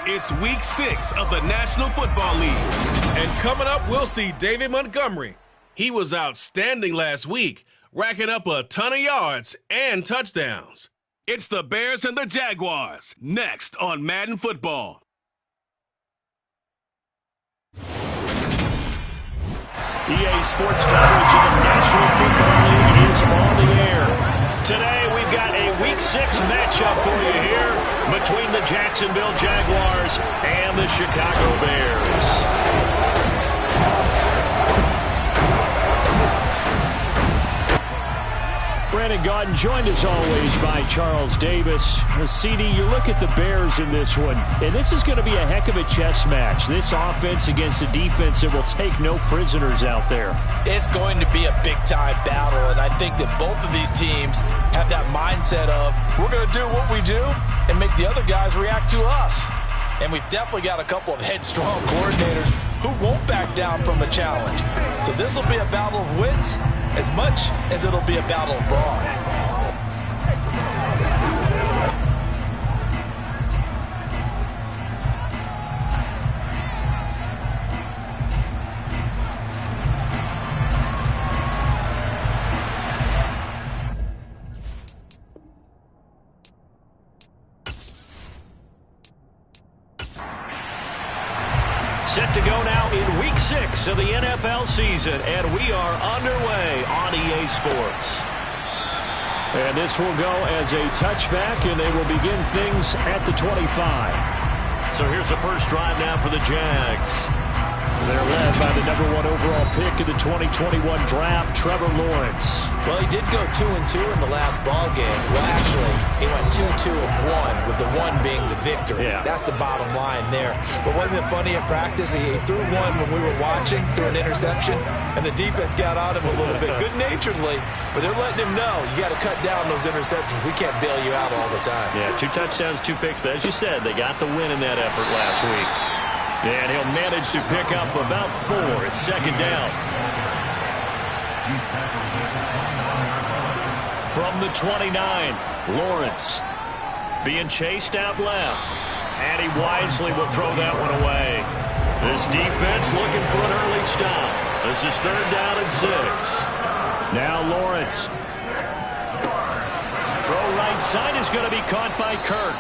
It's week 6 of the National Football League. And coming up, we'll see David Montgomery. He was outstanding last week, racking up a ton of yards and touchdowns. It's the Bears and the Jaguars, next on Madden Football. EA Sports coverage of the National Football League is on the air. Today, we've got a Week 6 matchup for you here between the Jacksonville Jaguars and the Chicago Bears. Brandon Gaudin joined as always by Charles Davis. CD, you look at the Bears in this one, and this is going to be a heck of a chess match. This offense against a defense that will take no prisoners out there. It's going to be a big-time battle, and I think that both of these teams have that mindset of we're going to do what we do and make the other guys react to us. And we've definitely got a couple of headstrong coordinators who won't back down from a challenge. So this will be a battle of wits as much as it'll be a battle of brawn. Set to go now in Week 6 of the NFL season, and we are underway on EA Sports. And this will go as a touchback, and they will begin things at the 25. So here's the first drive now for the Jags. They're led by the #1 overall pick in the 2021 draft, Trevor Lawrence. Well, he did go 2-2 in the last ball game. Well, actually, he went 2-2-1, with the 1 being the victory. Yeah. That's the bottom line there. But wasn't it funny at practice? He threw one when we were watching, threw an interception, and the defense got on him a little bit, good-naturedly. But they're letting him know, you got to cut down those interceptions. We can't bail you out all the time. Yeah, 2 touchdowns, 2 picks. But as you said, they got the win in that effort last week. And he'll manage to pick up about 4. It's second down. From the 29, Lawrence being chased out left. And he wisely will throw that one away. This defense looking for an early stop. This is 3rd down and 6. Now Lawrence. Throw right side is going to be caught by Kirk.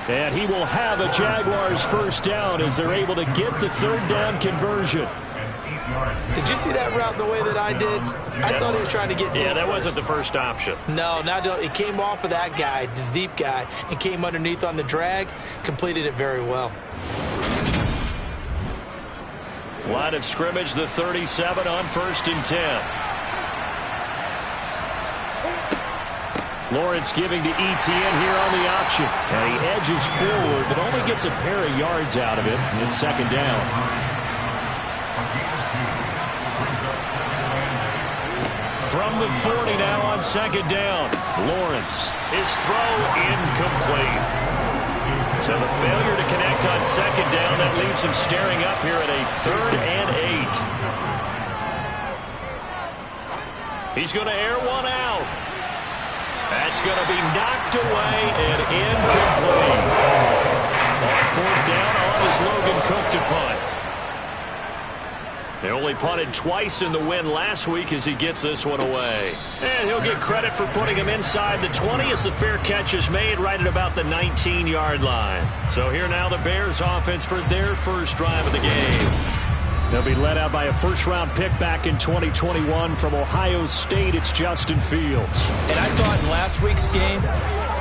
And he will have a Jaguars first down as they're able to get the 3rd down conversion. Did you see that route the way that I did? I thought he was trying to get deep. Yeah, that first. wasn't the first option. No, it came off of that guy, the deep guy, and came underneath on the drag, completed it very well. Line of scrimmage, the 37 on 1st and 10. Lawrence giving to ETN here on the option. And he edges forward, but only gets a pair of yards out of it. It's second down. From the 40 now on second down. Lawrence, his throw incomplete. So the failure to connect on second down, that leaves him staring up here at a 3rd and 8. He's going to air one out. That's going to be knocked away and incomplete. On 4th down on is Logan Cook to punt. They only punted twice in the win last week as he gets this one away. And he'll get credit for putting him inside the 20 as the fair catch is made right at about the 19-yard line. So here now the Bears offense for their first drive of the game. They'll be led out by a first-round pick back in 2021 from Ohio State. It's Justin Fields. And I thought in last week's game,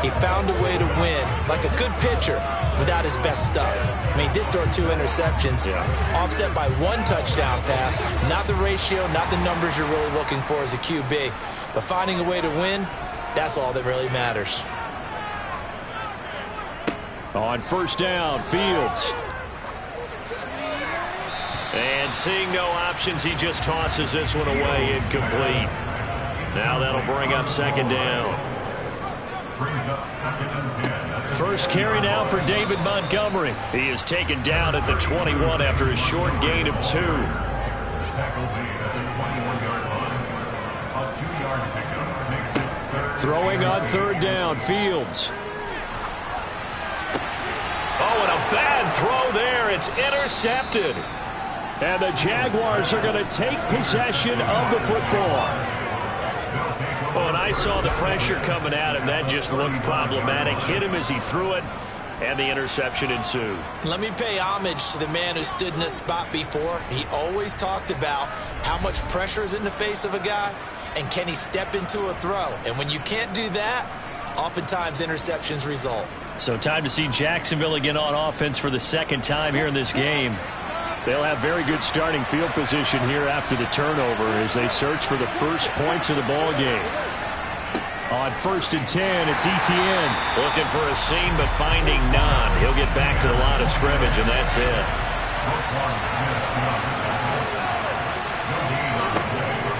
he found a way to win, like a good pitcher, without his best stuff. I mean, he did throw 2 interceptions, offset by 1 touchdown pass. Not the ratio, not the numbers you're really looking for as a QB. But finding a way to win, that's all that really matters. On first down, Fields. And seeing no options, he just tosses this one away incomplete. Now that'll bring up second down. First carry now for David Montgomery. He is taken down at the 21 after a short gain of 2. Throwing on 3rd down, Fields. Oh, and a bad throw there. It's intercepted. And the Jaguars are going to take possession of the football. Oh, and I saw the pressure coming at him. That just looked problematic. Hit him as he threw it, and the interception ensued. Let me pay homage to the man who stood in this spot before. He always talked about how much pressure is in the face of a guy, and can he step into a throw. And when you can't do that, oftentimes interceptions result. So time to see Jacksonville again on offense for the 2nd time here in this game. They'll have very good starting field position here after the turnover as they search for the first points of the ball game. On 1st and 10, it's ETN. Looking for a seam, but finding none. He'll get back to the line of scrimmage, and that's it.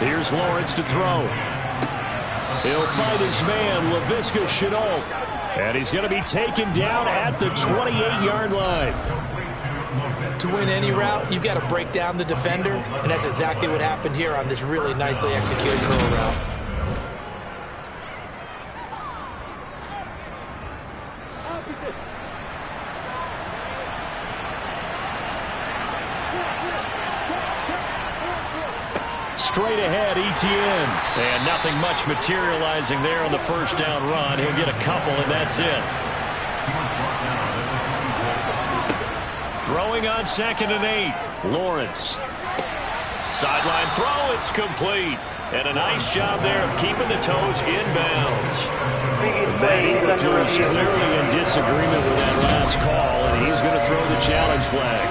Here's Lawrence to throw. He'll find his man, Laviska Shenault. And he's going to be taken down at the 28-yard line. To win any route, you've got to break down the defender, and that's exactly what happened here on this really nicely executed curl route. Straight ahead, ETN. And nothing much materializing there on the first down run. He'll get a couple, and that's it. Throwing on 2nd and 8. Lawrence. Sideline throw, it's complete. And a nice job there of keeping the toes inbounds. Matt Eagle is clearly in disagreement with that last call, and he's going to throw the challenge flag.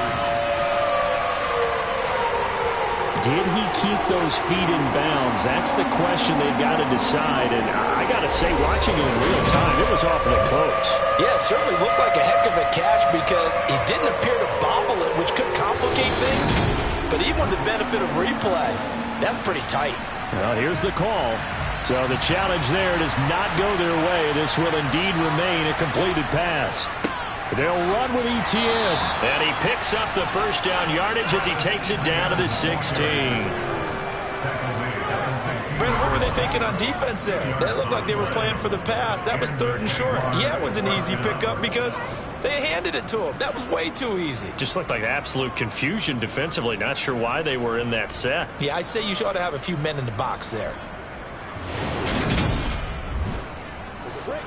Did he keep those feet in bounds? That's the question they've got to decide. And I got to say, watching it in real time, it was awfully close. Yeah, it certainly looked like a heck of a catch because he didn't appear to bobble it, which could complicate things. But even with the benefit of replay, that's pretty tight. Well, here's the call. So the challenge there does not go their way. This will indeed remain a completed pass. They'll run with Etienne. And he picks up the first down yardage as he takes it down to the 16. Brent, what were they thinking on defense there? They looked like they were playing for the pass. That was 3rd and short. Yeah, it was an easy pickup because they handed it to him. That was way too easy. Just looked like absolute confusion defensively. Not sure why they were in that set. Yeah, I'd say you ought to have a few men in the box there.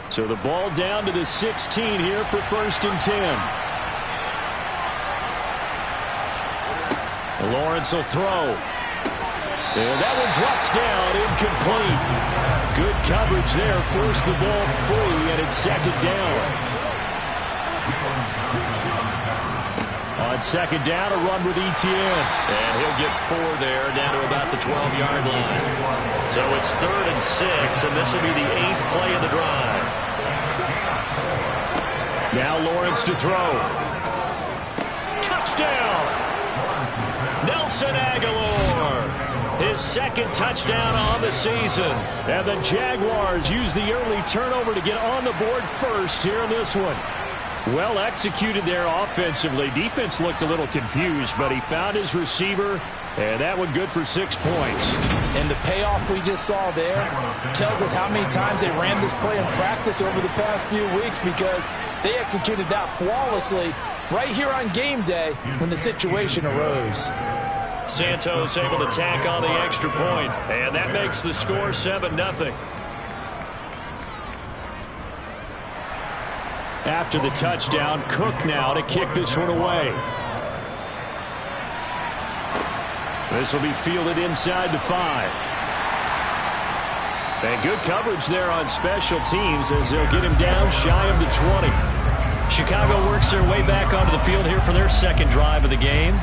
So the ball down to the 16 here for 1st and 10. Lawrence will throw. And that one drops down, incomplete. Good coverage there, forced the ball free, and it's 2nd down. On 2nd down, a run with Etienne. And he'll get 4 there, down to about the 12-yard line. So it's 3rd and 6, and this will be the 8th play of the drive. Now Lawrence to throw. Touchdown! Nelson Aguilar. His 2nd touchdown on the season. And the Jaguars use the early turnover to get on the board first here in this one. Well executed there offensively. Defense looked a little confused, but he found his receiver, and that one good for 6 points. And the payoff we just saw there tells us how many times they ran this play in practice over the past few weeks because they executed that flawlessly right here on game day when the situation arose. Santos able to tack on the extra point, and that makes the score 7-0. After the touchdown, Cook now to kick this one away. This will be fielded inside the 5. And good coverage there on special teams as they'll get him down shy of the 20. Chicago works their way back onto the field here for their 2nd drive of the game.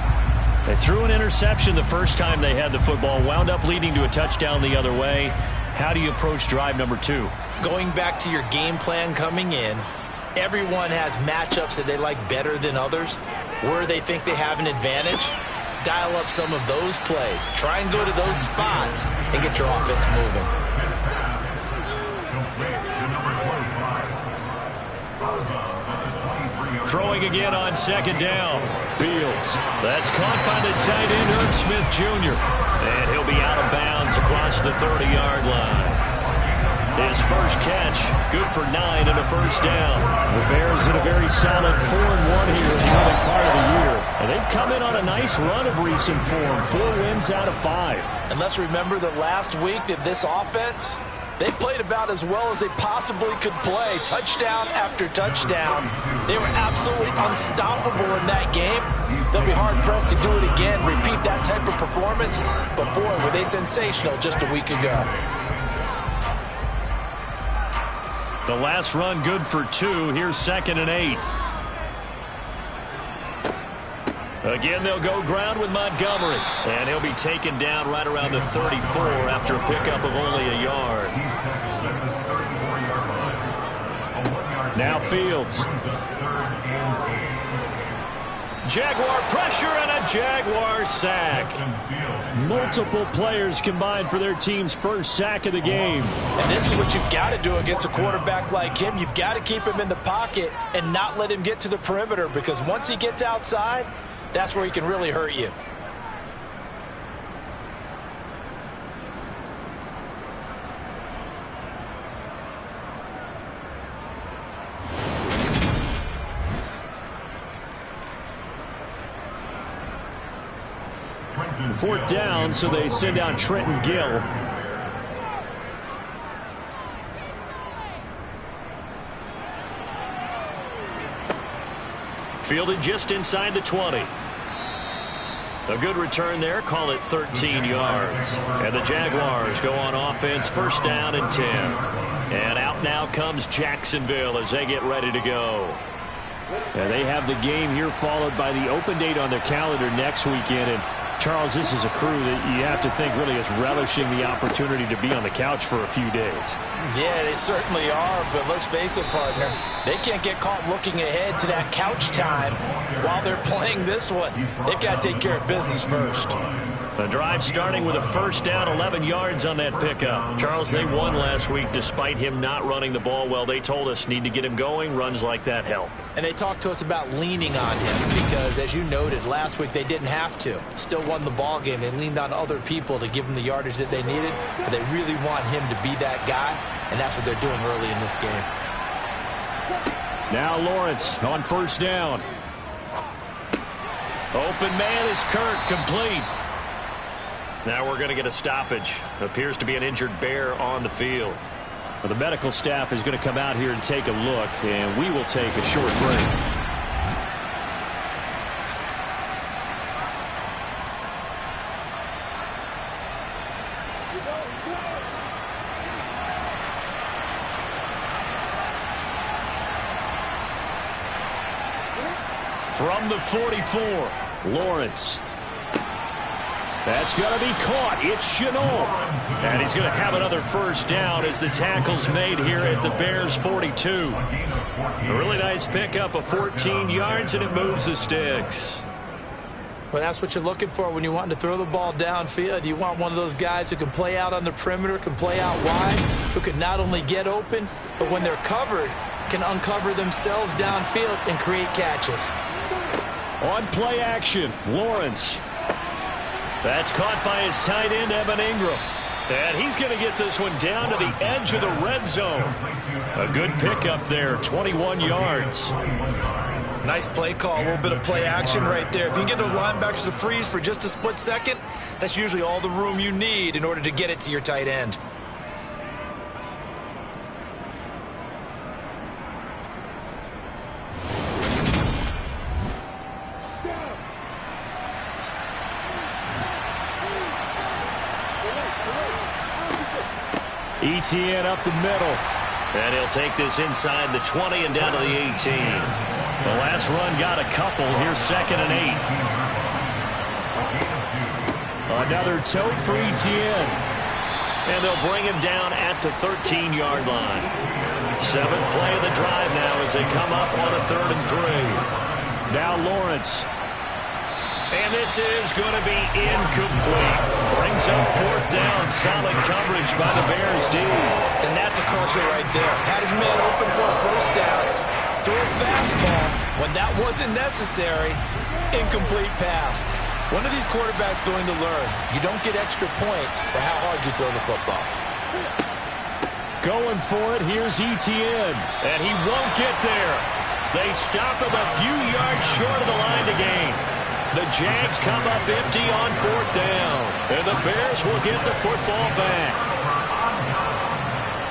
They threw an interception the first time they had the football, wound up leading to a touchdown the other way. How do you approach drive number 2? Going back to your game plan coming in, everyone has matchups that they like better than others, where they think they have an advantage. Dial up some of those plays. Try and go to those spots and get your offense moving. Throwing again on 2nd down. Fields. That's caught by the tight end, Herb Smith Jr. And he'll be out of bounds across the 30-yard line. His first catch, good for 9 and a first down. The Bears in a very solid 4-1 here in the early part of the year. And they've come in on a nice run of recent form. 4 wins out of 5. And let's remember that last week that this offense, they played about as well as they possibly could play. Touchdown after touchdown. They were absolutely unstoppable in that game. They'll be hard-pressed to do it again, repeat that type of performance. But boy, were they sensational just a week ago. The last run good for 2. Here's 2nd and 8. Again, they'll go ground with Montgomery. And he'll be taken down right around the 34 after a pickup of only a yard. Now Fields. Jaguar pressure and a Jaguar sack. Multiple players combined for their team's first sack of the game. And this is what you've got to do against a quarterback like him. You've got to keep him in the pocket and not let him get to the perimeter, because once he gets outside, that's where he can really hurt you. Fourth down, so they send out Trenton Gill. Fielded just inside the 20. A good return there. Call it 13 yards. And the Jaguars go on offense, first down and 10. And out now comes Jacksonville as they get ready to go. Yeah, they have the game here followed by the open date on their calendar next weekend. And Charles, this is a crew that you have to think really is relishing the opportunity to be on the couch for a few days. Yeah, they certainly are, but let's face it, partner. They can't get caught looking ahead to that couch time while they're playing this one. They've got to take care of business first. The drive starting with a first down, 11 yards on that pickup. Charles, they won last week despite him not running the ball well. They told us need to get him going. Runs like that help. And they talked to us about leaning on him because, as you noted, last week they didn't have to. Still won the ball game. They leaned on other people to give them the yardage that they needed, but they really want him to be that guy, and that's what they're doing early in this game. Now Lawrence on first down. Open man is Kirk, complete. Now we're going to get a stoppage. Appears to be an injured Bear on the field. Well, the medical staff is going to come out here and take a look, and we will take a short break. From the 44, Lawrence. That's going to be caught. It's Chenault. And he's going to have another first down as the tackle's made here at the Bears' 42. A really nice pickup of 14 yards, and it moves the sticks. Well, that's what you're looking for when you want to throw the ball downfield. You want one of those guys who can play out on the perimeter, can play out wide, who can not only get open, but when they're covered, can uncover themselves downfield and create catches. On play action, Lawrence. That's caught by his tight end, Evan Ingram. And he's going to get this one down to the edge of the red zone. A good pickup there, 21 yards. Nice play call, a little bit of play action right there. If you can get those linebackers to freeze for just a split second, that's usually all the room you need in order to get it to your tight end. ETN up the middle. And he'll take this inside the 20 and down to the 18. The last run got a couple. Here's 2nd and 8. Another tote for ETN. And they'll bring him down at the 13-yard line. 7th play of the drive now as they come up on a 3rd and 3. Now Lawrence. And this is going to be incomplete. Brings up 4th down. Solid coverage by the Bears D. And that's a crusher right there. Had his man open for a first down. Threw a fastball when that wasn't necessary. Incomplete pass. When are these quarterbacks going to learn? You don't get extra points for how hard you throw the football. Going for it. Here's ETN. And he won't get there. They stop him a few yards short of the line to gain. The Jags come up empty on 4th down. And the Bears will get the football back.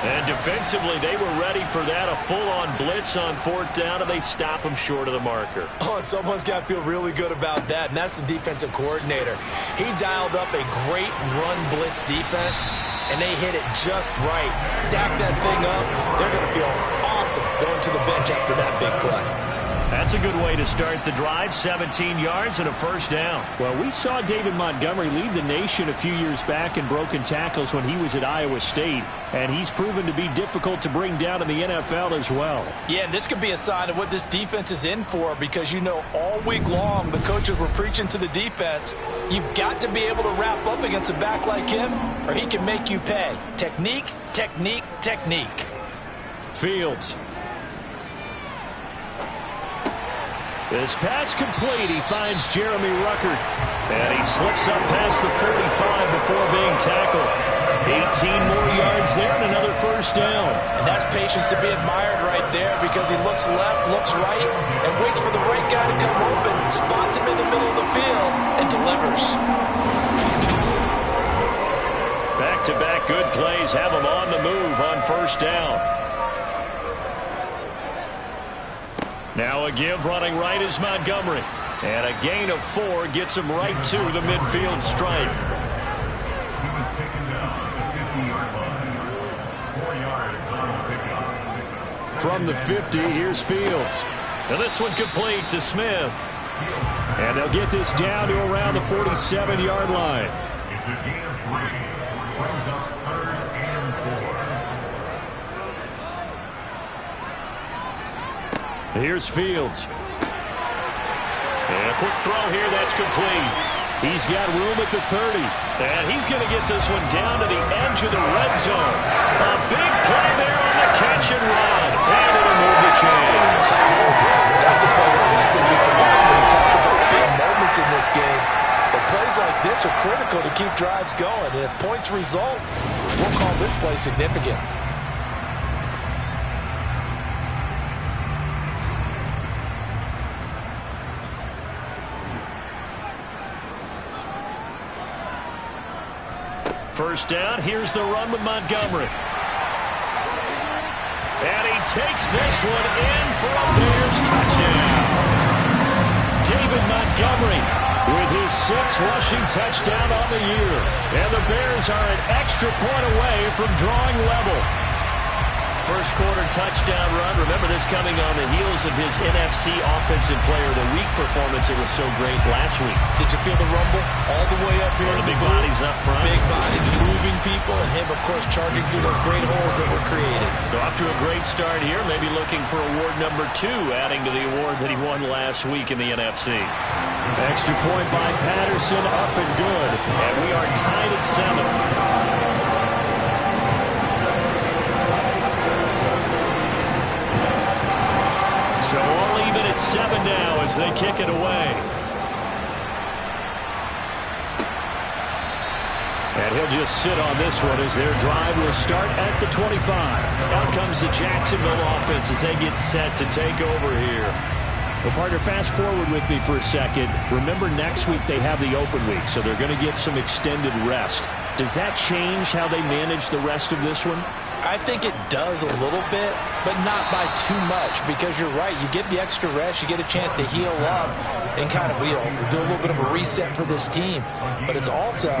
And defensively, they were ready for that. A full-on blitz on 4th down, and they stop them short of the marker. Oh, and someone's got to feel really good about that, and that's the defensive coordinator. He dialed up a great run blitz defense, and they hit it just right. Stack that thing up. They're going to feel awesome going to the bench after that big play. That's a good way to start the drive. 17 yards and a first down. Well, we saw David Montgomery lead the nation a few years back in broken tackles when he was at Iowa State, and he's proven to be difficult to bring down in the NFL as well. Yeah, and this could be a sign of what this defense is in for because, you know, all week long the coaches were preaching to the defense, you've got to be able to wrap up against a back like him or he can make you pay. Technique, technique, technique. Fields. This pass complete. He finds Jeremy Ruckert. And he slips up past the 45 before being tackled. 18 more yards there and another first down. And that's patience to be admired right there because he looks left, looks right, and waits for the right guy to come open, spots him in the middle of the field, and delivers. Back-to-back good plays have him on the move on first down. Now a give running right is Montgomery. And a gain of 4 gets him right to the midfield stripe. From the 50, here's Fields. And this one complete to Smith. And they'll get this down to around the 47-yard line. It's a gain of 3. Brings up 3rd and 4. Here's Fields. And a quick throw here, that's complete. He's got room at the 30. And he's going to get this one down to the edge of the red zone. A big play there on the catch and run. And it'll move the chains. That's a play that will be forgotten when you talk about big moments in this game. But plays like this are critical to keep drives going. And if points result, we'll call this play significant. First down, here's the run with Montgomery. And he takes this one in for a Bears touchdown. David Montgomery with his 6th rushing touchdown on the year. And the Bears are an extra point away from drawing level. First quarter touchdown run. Remember this coming on the heels of his NFC Offensive Player of the Week performance. It was so great last week. Did you feel the rumble all the way up here? The big bodies up front. Big bodies moving people, and him, of course, charging through those great holes that were created. So off to a great start here. Maybe looking for award number 2, adding to the award that he won last week in the NFC. Extra point by Patterson, up and good. And we are tied at 7. So all even at 7 now as they kick it away. And he'll just sit on this one as their drive will start at the 25. Out comes the Jacksonville offense as they get set to take over here. Well, partner, fast forward with me for a second. Remember, next week they have the open week, so they're going to get some extended rest. Does that change how they manage the rest of this one? I think it does a little bit, but not by too much, because you're right. You get the extra rest, you get a chance to heal up and kind of, do a little bit of a reset for this team. But it's also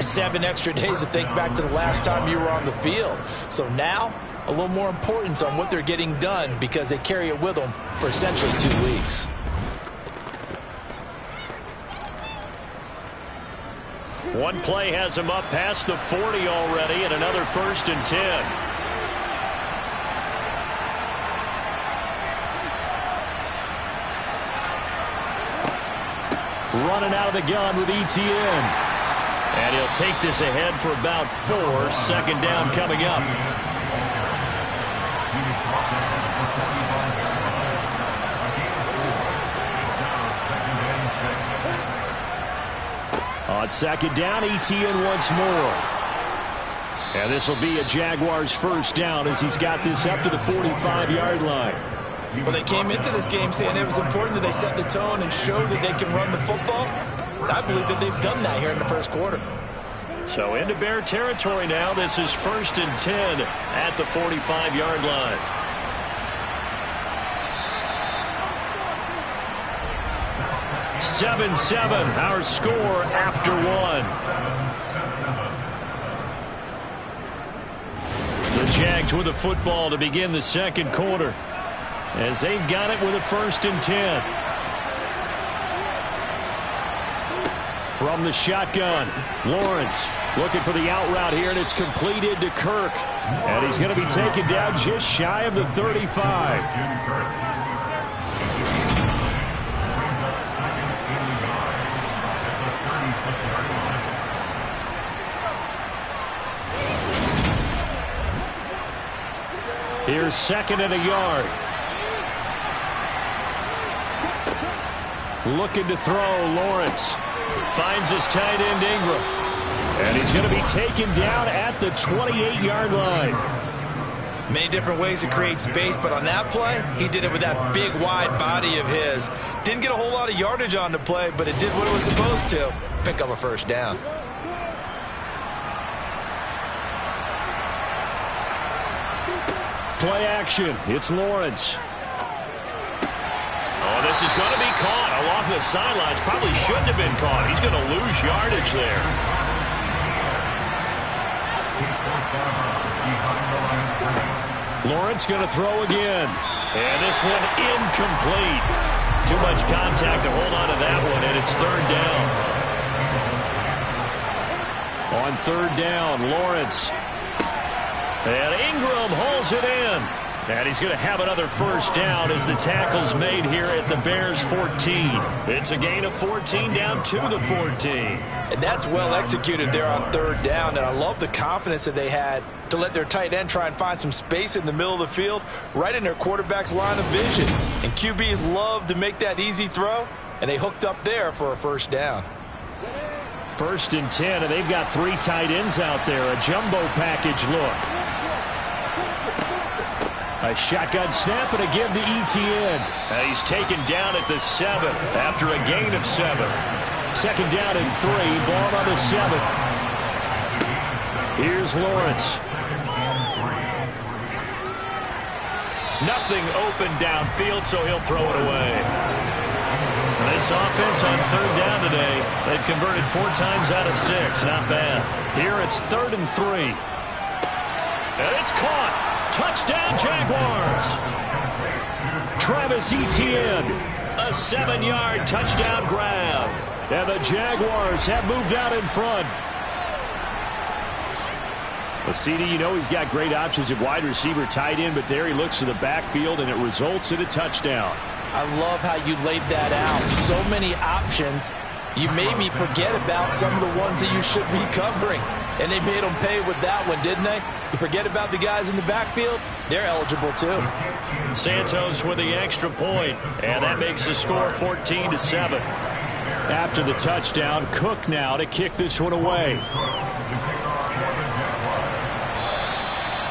7 extra days to think back to the last time you were on the field. So now, a little more importance on what they're getting done because they carry it with them for essentially 2 weeks. One play has him up past the 40 already, and another 1st and 10. Running out of the gun with ETN. And he'll take this ahead for about 4. Second down coming up. On second down, ETN once more. And this will be a Jaguars first down as he's got this up to the 45-yard line. Well, they came into this game saying it was important that they set the tone and show that they can run the football. I believe that they've done that here in the first quarter. So into Bear territory now. This is 1st and 10 at the 45-yard line. Seven, our score after 1. The Jags with the football to begin the second quarter as they've got it with a 1st and 10. From the shotgun, Lawrence looking for the out route here, and it's completed to Kirk. And he's going to be taken down just shy of the 35. Here's 2nd and a yard. Looking to throw, Lawrence. Finds his tight end, Ingram. And he's going to be taken down at the 28-yard line. Many different ways to create space, but on that play, he did it with that big, wide body of his. Didn't get a whole lot of yardage on the play, but it did what it was supposed to. Pick up a first down. Play action. It's Lawrence. Oh, this is going to be caught along the sidelines. Probably shouldn't have been caught. He's going to lose yardage there. Lawrence going to throw again. And this one incomplete. Too much contact to hold on to that one, and it's third down. On third down, Lawrence. And Ingram holds it in. And he's going to have another first down as the tackle's made here at the Bears' 14. It's a gain of 14 down to the 14. And that's well executed there on third down. And I love the confidence that they had to let their tight end try and find some space in the middle of the field, right in their quarterback's line of vision. And QBs love to make that easy throw, and they hooked up there for a first down. First and 10, and they've got three tight ends out there. A jumbo package look. A shotgun snap and a give to ETN. And he's taken down at the 7 after a gain of 7. Second down and 3, ball on the 7. Here's Lawrence. Nothing open downfield, so he'll throw it away. This offense on third down today, they've converted 4 times out of 6. Not bad. Here it's 3rd and 3. And it's caught. Touchdown, Jaguars. Travis Etienne. A 7-yard touchdown grab. And the Jaguars have moved out in front. Well, CD, you know he's got great options at wide receiver, tight end, but there he looks to the backfield, and it results in a touchdown. I love how you laid that out. So many options. You made me forget about some of the ones that you should be covering. And they made them pay with that one, didn't they? You forget about the guys in the backfield, they're eligible too. Santos with the extra point, and that makes the score 14-7. After the touchdown, Cook now to kick this one away.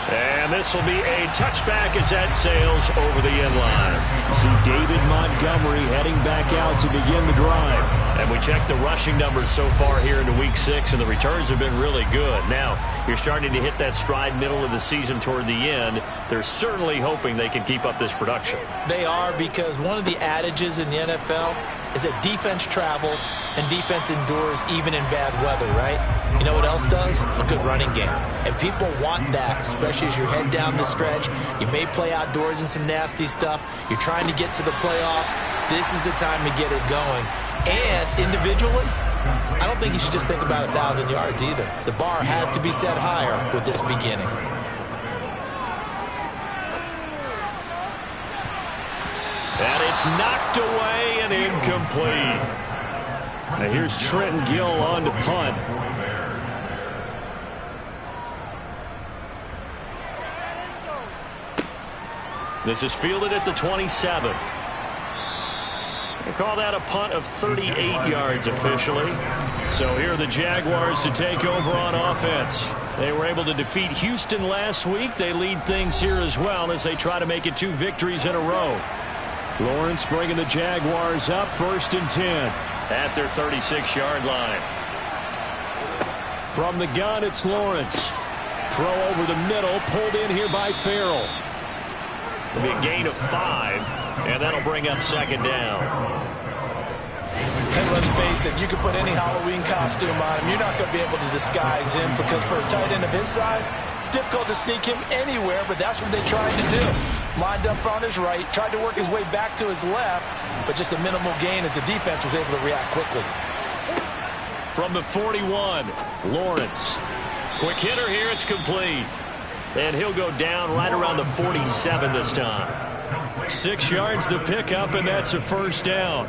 And this will be a touchback as that sails over the end line. See David Montgomery heading back out to begin the drive. And we checked the rushing numbers so far here into Week 6, and the returns have been really good. Now, you're starting to hit that stride middle of the season toward the end. They're certainly hoping they can keep up this production. They are, because one of the adages in the NFL is that defense travels and defense endures even in bad weather, right? You know what else does? A good running game. And people want that, especially as you head down the stretch. You may play outdoors in some nasty stuff. You're trying to get to the playoffs. This is the time to get it going. And individually, I don't think you should just think about 1,000 yards either. The bar has to be set higher with this beginning. And it's knocked away and incomplete. Now here's Trenton Gill on to punt. This is fielded at the 27. They call that a punt of 38 yards officially. So here are the Jaguars to take over on offense. They were able to defeat Houston last week. They lead things here as well as they try to make it 2 victories in a row. Lawrence bringing the Jaguars up, 1st and 10. At their 36-yard line. From the gun, it's Lawrence. Throw over the middle, pulled in here by Farrell. It'll be a gain of 5, and that'll bring up 2nd down. And let's face it, you can put any Halloween costume on him. You're not going to be able to disguise him, because for a tight end of his size, difficult to sneak him anywhere, but that's what they tried to do. Lined up on his right, tried to work his way back to his left, but just a minimal gain as the defense was able to react quickly. From the 41, Lawrence. Quick hitter here, it's complete. And he'll go down right around the 47 this time. 6 yards the pickup, and that's a first down.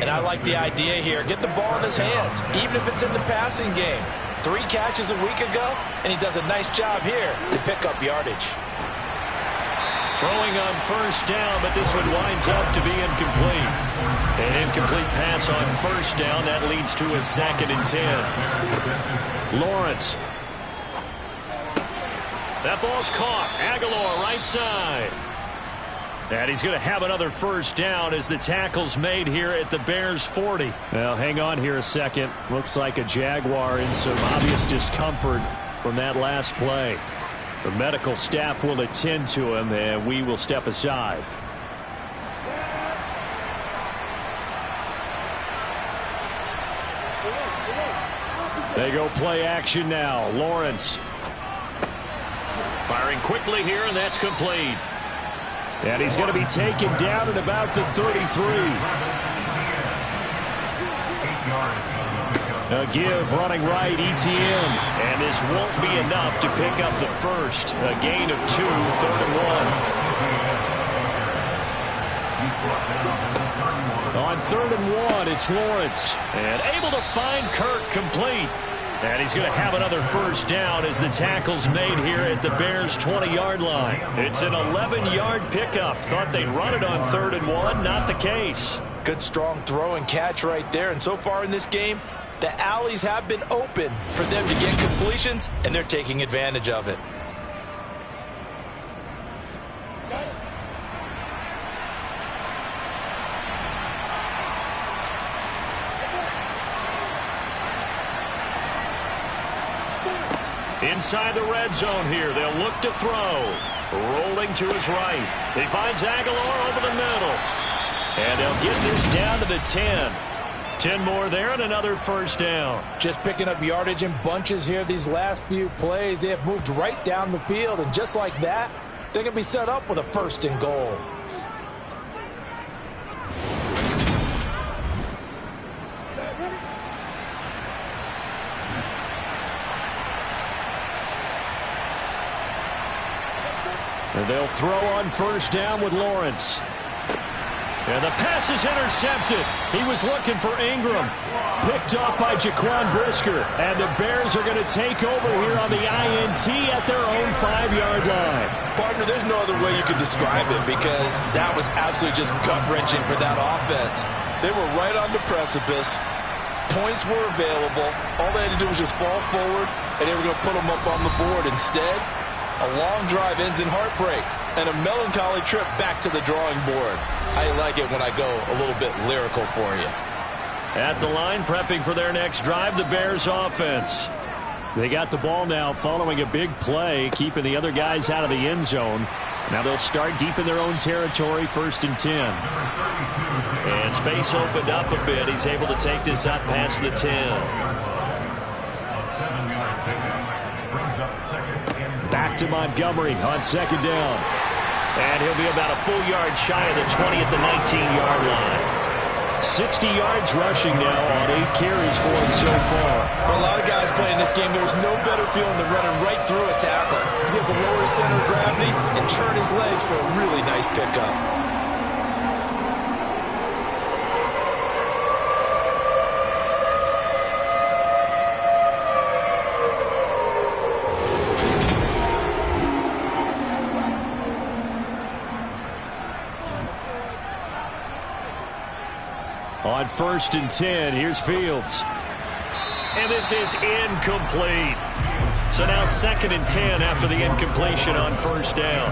And I like the idea here. Get the ball in his hands, even if it's in the passing game. 3 catches a week ago, and he does a nice job here to pick up yardage. Throwing on first down, but this one winds up to be incomplete. An incomplete pass on first down. That leads to a 2nd and 10. Lawrence. That ball's caught. Aguilar right side. And he's going to have another first down as the tackle's made here at the Bears' 40. Well, hang on here a second. Looks like a Jaguar in some obvious discomfort from that last play. The medical staff will attend to him, and we will step aside. They go play action now. Lawrence. Firing quickly here, and that's complete. And he's going to be taken down at about the 33. A give running right, ETN. And this won't be enough to pick up the first. A gain of 2, 3rd and 1. On 3rd and 1, it's Lawrence. And able to find Kirk complete. And he's going to have another first down as the tackle's made here at the Bears' 20-yard line. It's an 11-yard pickup. Thought they'd run it on 3rd and 1. Not the case. Good, strong throw and catch right there. And so far in this game, the alleys have been open for them to get completions, and they're taking advantage of it. Inside the red zone here, they'll look to throw. Rolling to his right. He finds Aguilar over the middle. And they'll get this down to the 10. 10 more there and another first down. Just picking up yardage in bunches here these last few plays. They have moved right down the field, and just like that, they're going to be set up with a 1st and goal. And they'll throw on 1st down with Lawrence. And the pass is intercepted. He was looking for Ingram. Picked off by Jaquan Brisker. And the Bears are going to take over here on the INT at their own 5-yard line. Partner, there's no other way you could describe it, because that was absolutely just gut-wrenching for that offense. They were right on the precipice. Points were available. All they had to do was just fall forward, and they were going to put them up on the board. Instead, a long drive ends in heartbreak and a melancholy trip back to the drawing board. I like it when I go a little bit lyrical for you. At the line, prepping for their next drive, the Bears offense. They got the ball now following a big play, keeping the other guys out of the end zone. Now they'll start deep in their own territory, 1st and 10. And space opened up a bit. He's able to take this up past the 10. Back to Montgomery on 2nd down. And he'll be about a full yard shy of the 20 at the 19-yard line. 60 yards rushing now on 8 carries for him so far. For a lot of guys playing this game, there's no better feeling than running right through a tackle. He's able to lower his center of gravity and turn his legs for a really nice pickup. On 1st and 10, here's Fields. And this is incomplete. So now 2nd and 10 after the incompletion on 1st down.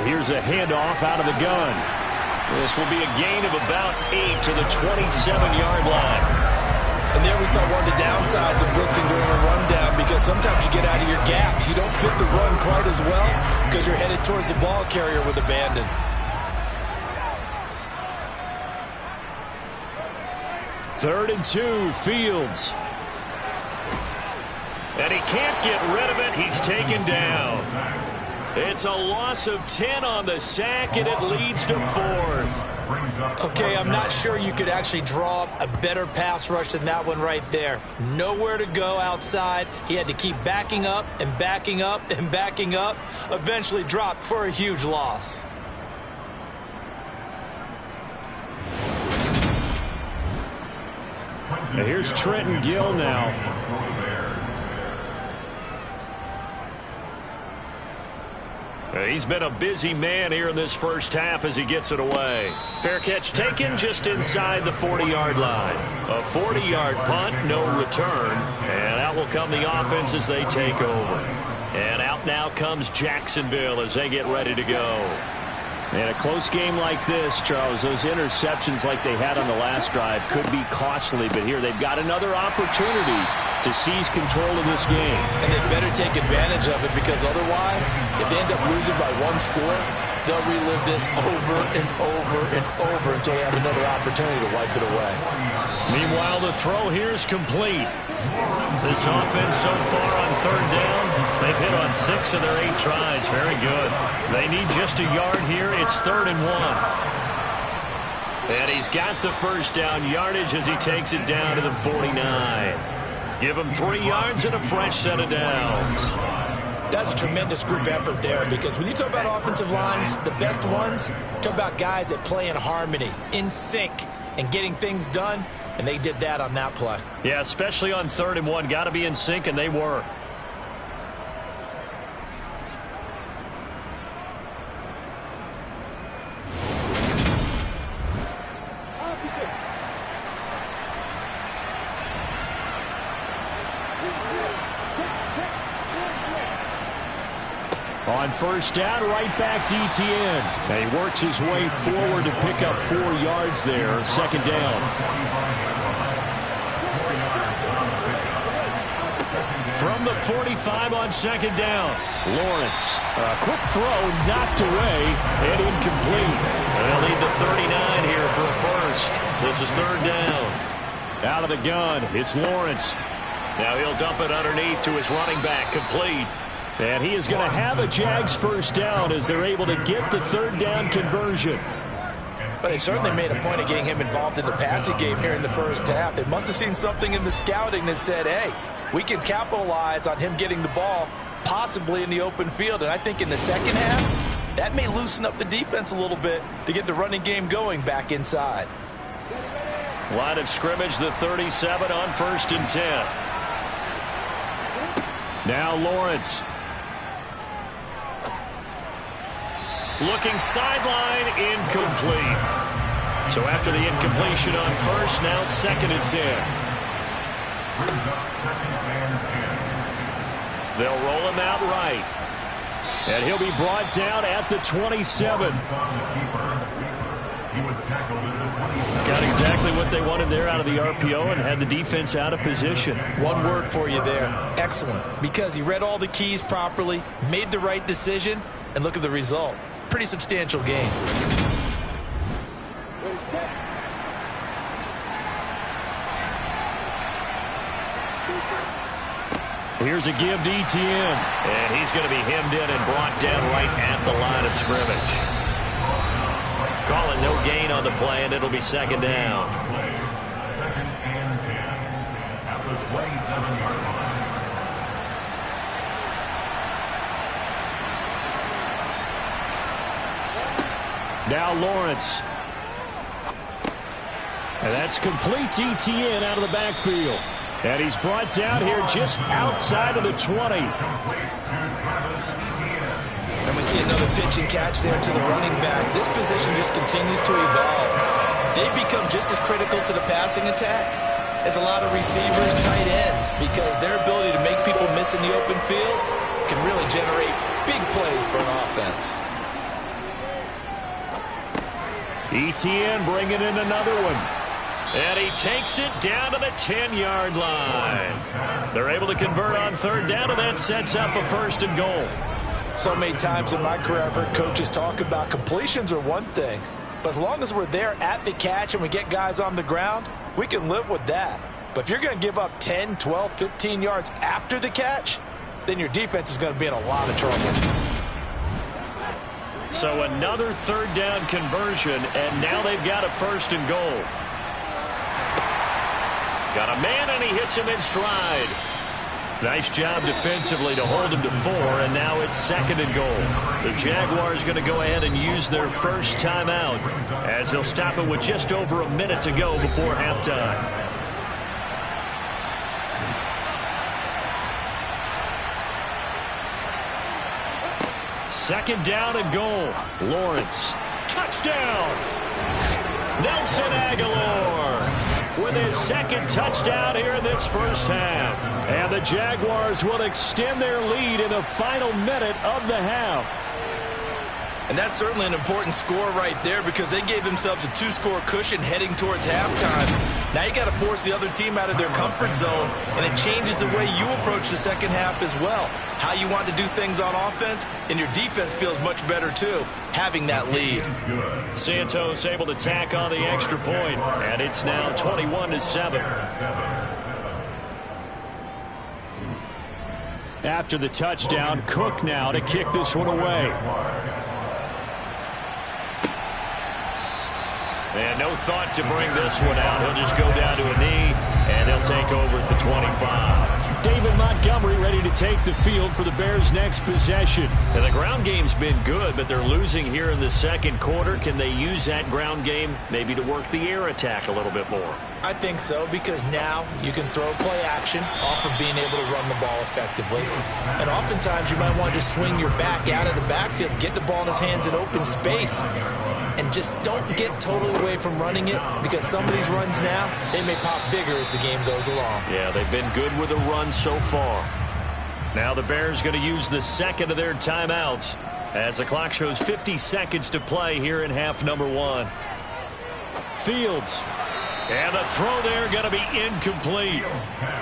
Here's a handoff out of the gun. This will be a gain of about 8 to the 27-yard line. And there we saw one of the downsides of blitzing during a rundown, because sometimes you get out of your gaps. You don't fit the run quite as well because you're headed towards the ball carrier with abandon. 3rd and 2, Fields. And he can't get rid of it. He's taken down. It's a loss of 10 on the sack, and it leads to 4th. Okay, I'm not sure you could actually draw up a better pass rush than that one right there. Nowhere to go outside. He had to keep backing up and backing up and backing up. Eventually dropped for a huge loss. And here's Trenton Gill now. He's been a busy man here in this first half as he gets it away. Fair catch taken just inside the 40-yard line. A 40-yard punt, no return. And out will come the offense as they take over. And out now comes Jacksonville as they get ready to go. In a close game like this, Charles, those interceptions like they had on the last drive could be costly. But here they've got another opportunity to seize control of this game. And they better take advantage of it, because otherwise, if they end up losing by 1 score, they'll relive this over and over and over until they have another opportunity to wipe it away. Meanwhile, the throw here is complete. This offense so far on third down, they've hit on 6 of their 8 tries. Very good. They need just a yard here. It's 3rd and 1. And he's got the first down yardage as he takes it down to the 49. Give him 3 yards and a fresh set of downs. That's a tremendous group effort there, because when you talk about offensive lines, the best ones, talk about guys that play in harmony, in sync, and getting things done, and they did that on that play. Yeah, especially on 3rd and 1. Got to be in sync, and they were. On first down, right back to Etienne. And he works his way forward to pick up 4 yards there. 2nd down. From the 45 on 2nd down, Lawrence. A quick throw knocked away and incomplete. They'll need the 39 here for a first. This is 3rd down. Out of the gun, it's Lawrence. Now he'll dump it underneath to his running back, complete. And he is going to have a Jags first down as they're able to get the 3rd down conversion. But they certainly made a point of getting him involved in the passing game here in the first half. They must have seen something in the scouting that said, hey, we can capitalize on him getting the ball possibly in the open field. And I think in the second half, that may loosen up the defense a little bit to get the running game going back inside. Line of scrimmage, the 37 on 1st and 10. Now Lawrence. Looking sideline, incomplete. So after the incompletion on first, now 2nd and 10. They'll roll him out right. And he'll be brought down at the 27. Got exactly what they wanted there out of the RPO and had the defense out of position. One word for you there, excellent. Because he read all the keys properly, made the right decision, and look at the result. Pretty substantial game. Here's a give to Etienne. And he's going to be hemmed in and brought down right at the line of scrimmage. Calling no gain on the play, and it'll be 2nd down. 2nd and 10 at the 27-yard line. Now Lawrence. And that's complete to Etienne out of the backfield. And he's brought down here just outside of the 20. And we see another pitch and catch there to the running back. This position just continues to evolve. They become just as critical to the passing attack as a lot of receivers, tight ends, because their ability to make people miss in the open field can really generate big plays for an offense. Etienne bringing in another one. And he takes it down to the 10-yard line. They're able to convert on 3rd down, and that sets up a 1st and goal. So many times in my career, I've heard coaches talk about completions are one thing, but as long as we're there at the catch and we get guys on the ground, we can live with that. But if you're going to give up 10, 12, 15 yards after the catch, then your defense is going to be in a lot of trouble. So another 3rd down conversion, and now they've got a 1st and goal. Got a man, and he hits him in stride. Nice job defensively to hold him to 4, and now it's 2nd and goal. The Jaguars going to go ahead and use their first timeout as they'll stop it with just over a minute to go before halftime. Second down and goal. Lawrence. Touchdown! Nelson Aguilar with his 2nd touchdown here in this first half. And the Jaguars will extend their lead in the final minute of the half. And that's certainly an important score right there because they gave themselves a 2-score cushion heading towards halftime. Now you got to force the other team out of their comfort zone, and it changes the way you approach the second half as well. How you want to do things on offense, and your defense feels much better too, having that lead. Santos able to tack on the extra point, and it's now 21-7. After the touchdown, Cook now to kick this one away. And no thought to bring this one out. He'll just go down to a knee, and they'll take over at the 25. David Montgomery ready to take the field for the Bears' next possession. And the ground game's been good, but they're losing here in the second quarter. Can they use that ground game maybe to work the air attack a little bit more? I think so, because now you can throw play action off of being able to run the ball effectively. And oftentimes you might want to just swing your back out of the backfield, get the ball in his hands in open space. And just don't get totally away from running it, because some of these runs now, they may pop bigger as the game goes along. Yeah, they've been good with the run so far. Now the Bears going to use the second of their timeouts as the clock shows 50 seconds to play here in half number 1. Fields. And the throw there going to be incomplete.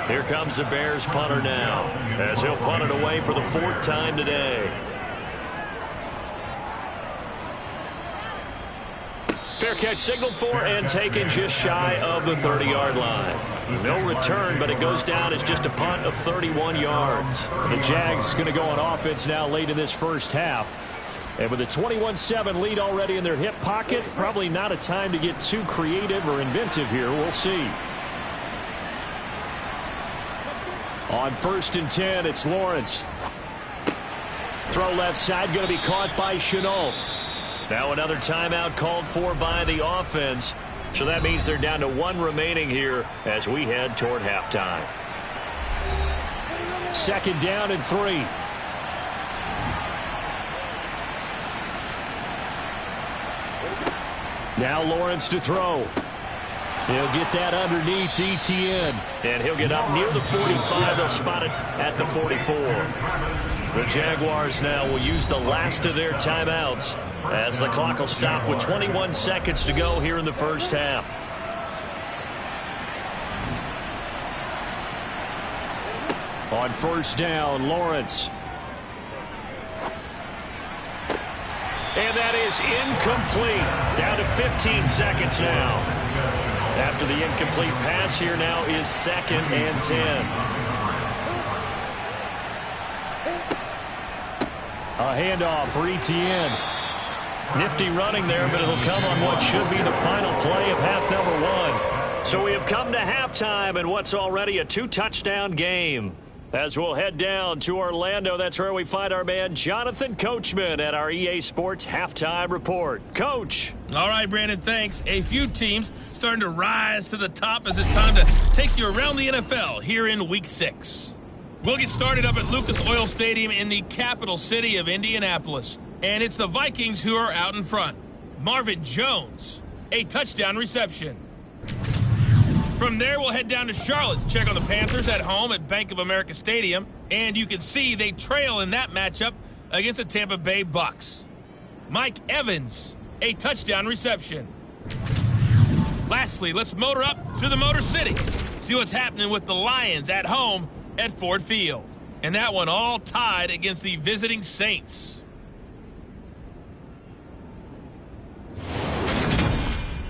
Here comes the Bears punter now as he'll punt it away for the 4th time today. Fair catch signaled for and taken just shy of the 30-yard line. No return, but it goes down as just a punt of 31 yards. The Jags going to go on offense now late in this first half. And with a 21-7 lead already in their hip pocket, probably not a time to get too creative or inventive here. We'll see. On 1st and 10, it's Lawrence. Throw left side going to be caught by Chenault. Now another timeout called for by the offense. So that means they're down to 1 remaining here as we head toward halftime. 2nd down and 3. Now Lawrence to throw. He'll get that underneath Etienne. And he'll get up near the 45. They'll spot it at the 44. The Jaguars now will use the last of their timeouts as the clock will stop with 21 seconds to go here in the first half. On 1st down, Lawrence. And that is incomplete. Down to 15 seconds now. After the incomplete pass, here now is 2nd and 10. A handoff for Etienne. Nifty running there, but it'll come on what should be the final play of half number 1. So we have come to halftime in what's already a 2-touchdown game. As we'll head down to Orlando, that's where we find our man Jonathan Coachman at our EA Sports Halftime Report. Coach. All right, Brandon, thanks. A few teams starting to rise to the top as it's time to take you around the NFL here in Week 6. We'll get started up at Lucas Oil Stadium in the capital city of Indianapolis. And it's the Vikings who are out in front. Marvin Jones, a touchdown reception. From there, we'll head down to Charlotte to check on the Panthers at home at Bank of America Stadium. And you can see they trail in that matchup against the Tampa Bay Bucks. Mike Evans, a touchdown reception. Lastly, let's motor up to the Motor City. See what's happening with the Lions at home at Ford Field. And that one all tied against the visiting Saints.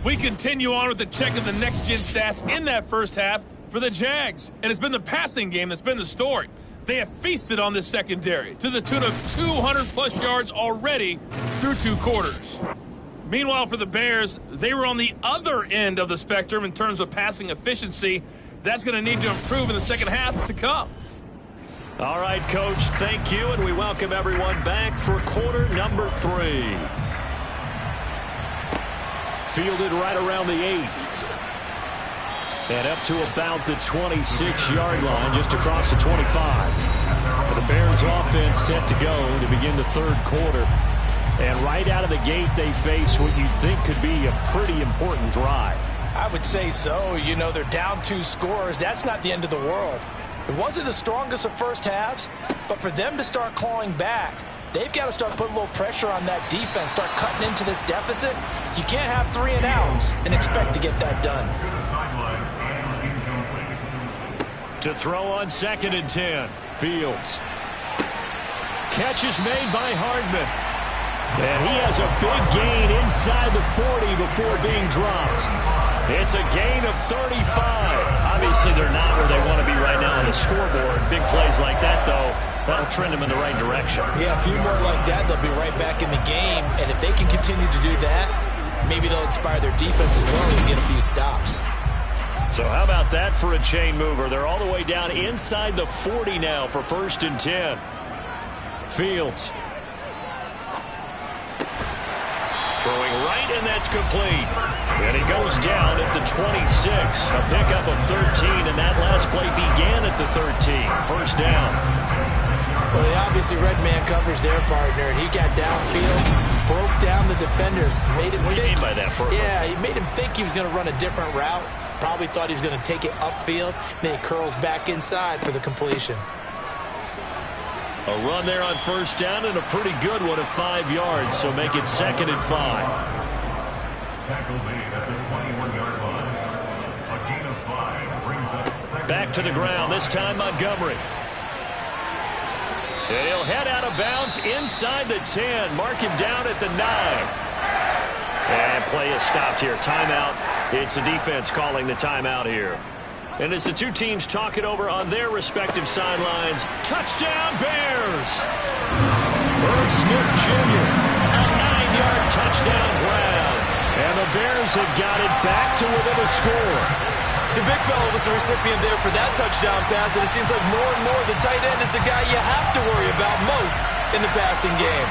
We continue on with the check of the next-gen stats in that first half for the Jags. And it's been the passing game that's been the story. They have feasted on this secondary to the tune of 200-plus yards already through 2 quarters. Meanwhile, for the Bears, they were on the other end of the spectrum in terms of passing efficiency. That's going to need to improve in the second half to come. All right, Coach, thank you, and we welcome everyone back for quarter number 3. Fielded right around the 8. And up to about the 26-yard line, just across the 25. The Bears offense set to go to begin the third quarter. And right out of the gate, they face what you'd think could be a pretty important drive. I would say so. You know, they're down 2 scores. That's not the end of the world. It wasn't the strongest of first halves, but for them to start clawing back, they've got to start putting a little pressure on that defense, start cutting into this deficit. You can't have 3 and outs and expect to get that done. To throw on 2nd and 10. Fields. Catch is made by Hardman. And he has a big gain inside the 40 before being dropped. It's a gain of 35. Obviously, they're not where they want to be right now on the scoreboard. Big plays like that, though, that'll trend them in the right direction. Yeah, a few more like that, they'll be right back in the game. And if they can continue to do that, maybe they'll inspire their defense as well and get a few stops. So how about that for a chain mover? They're all the way down inside the 40 now for 1st and 10. Fields. Throwing right, and that's complete. And he goes down at the 26. A pickup of 13, and that last play began at the 13. 1st down. Well, they obviously red man covers their partner, and he got downfield, broke down the defender. Made him what do you mean by that, Burger? Yeah, he made him think he was going to run a different route. Probably thought he was going to take it upfield. Then he curls back inside for the completion. A run there on 1st down, and a pretty good one of 5 yards, so make it 2nd and 5. Tackle made at the 21-yard line. A gain of 5 brings up 2nd. Back to the ground, this time Montgomery. And he'll head out of bounds inside the 10. Mark him down at the 9. And play is stopped here. Timeout. It's the defense calling the timeout here. And as the two teams talk it over on their respective sidelines, touchdown Bears! Irv Smith Jr., a 9-yard touchdown grab. And the Bears have got it back to within a score. The big fella was the recipient there for that touchdown pass, and it seems like more and more the tight end is the guy you have to worry about most in the passing game.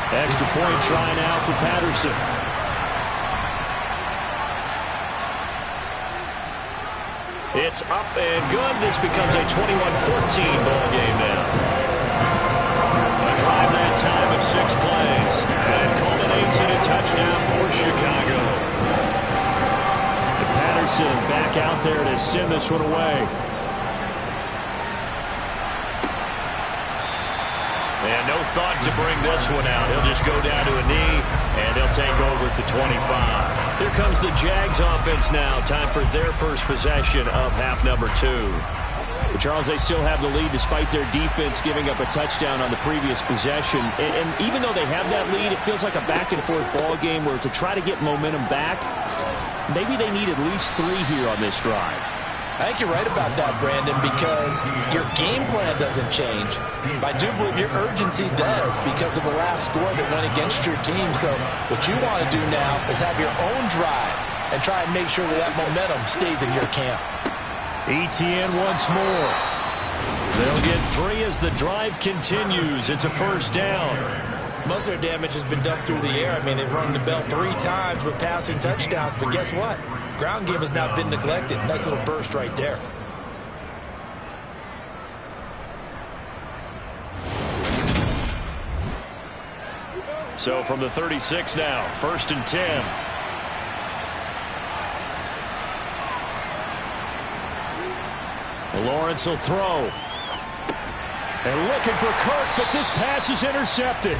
Extra point try now for Patterson. It's up and good. This becomes a 21-14 ball game now. A drive that time of 6 plays. And culminates in a touchdown for Chicago. And Patterson back out there to send this one away. And no thought to bring this one out. He'll just go down to a knee, and he'll take over at the 25. Here comes the Jags offense now. Time for their first possession of half number 2. But Charles, they still have the lead despite their defense giving up a touchdown on the previous possession. And even though they have that lead, it feels like a back-and-forth ball game where to try to get momentum back, maybe they need at least 3 here on this drive. I think you're right about that, Brandon, because your game plan doesn't change. I do believe your urgency does because of the last score that went against your team. So what you want to do now is have your own drive and try and make sure that that momentum stays in your camp. ETN once more. They'll get 3 as the drive continues. It's a 1st down. Most of their damage has been done through the air. I mean, they've rung the bell 3 times with passing touchdowns, but guess what? Ground game has not been neglected. Nice little burst right there. So from the 36 now, 1st and 10. Lawrence will throw. And looking for Kirk, but this pass is intercepted.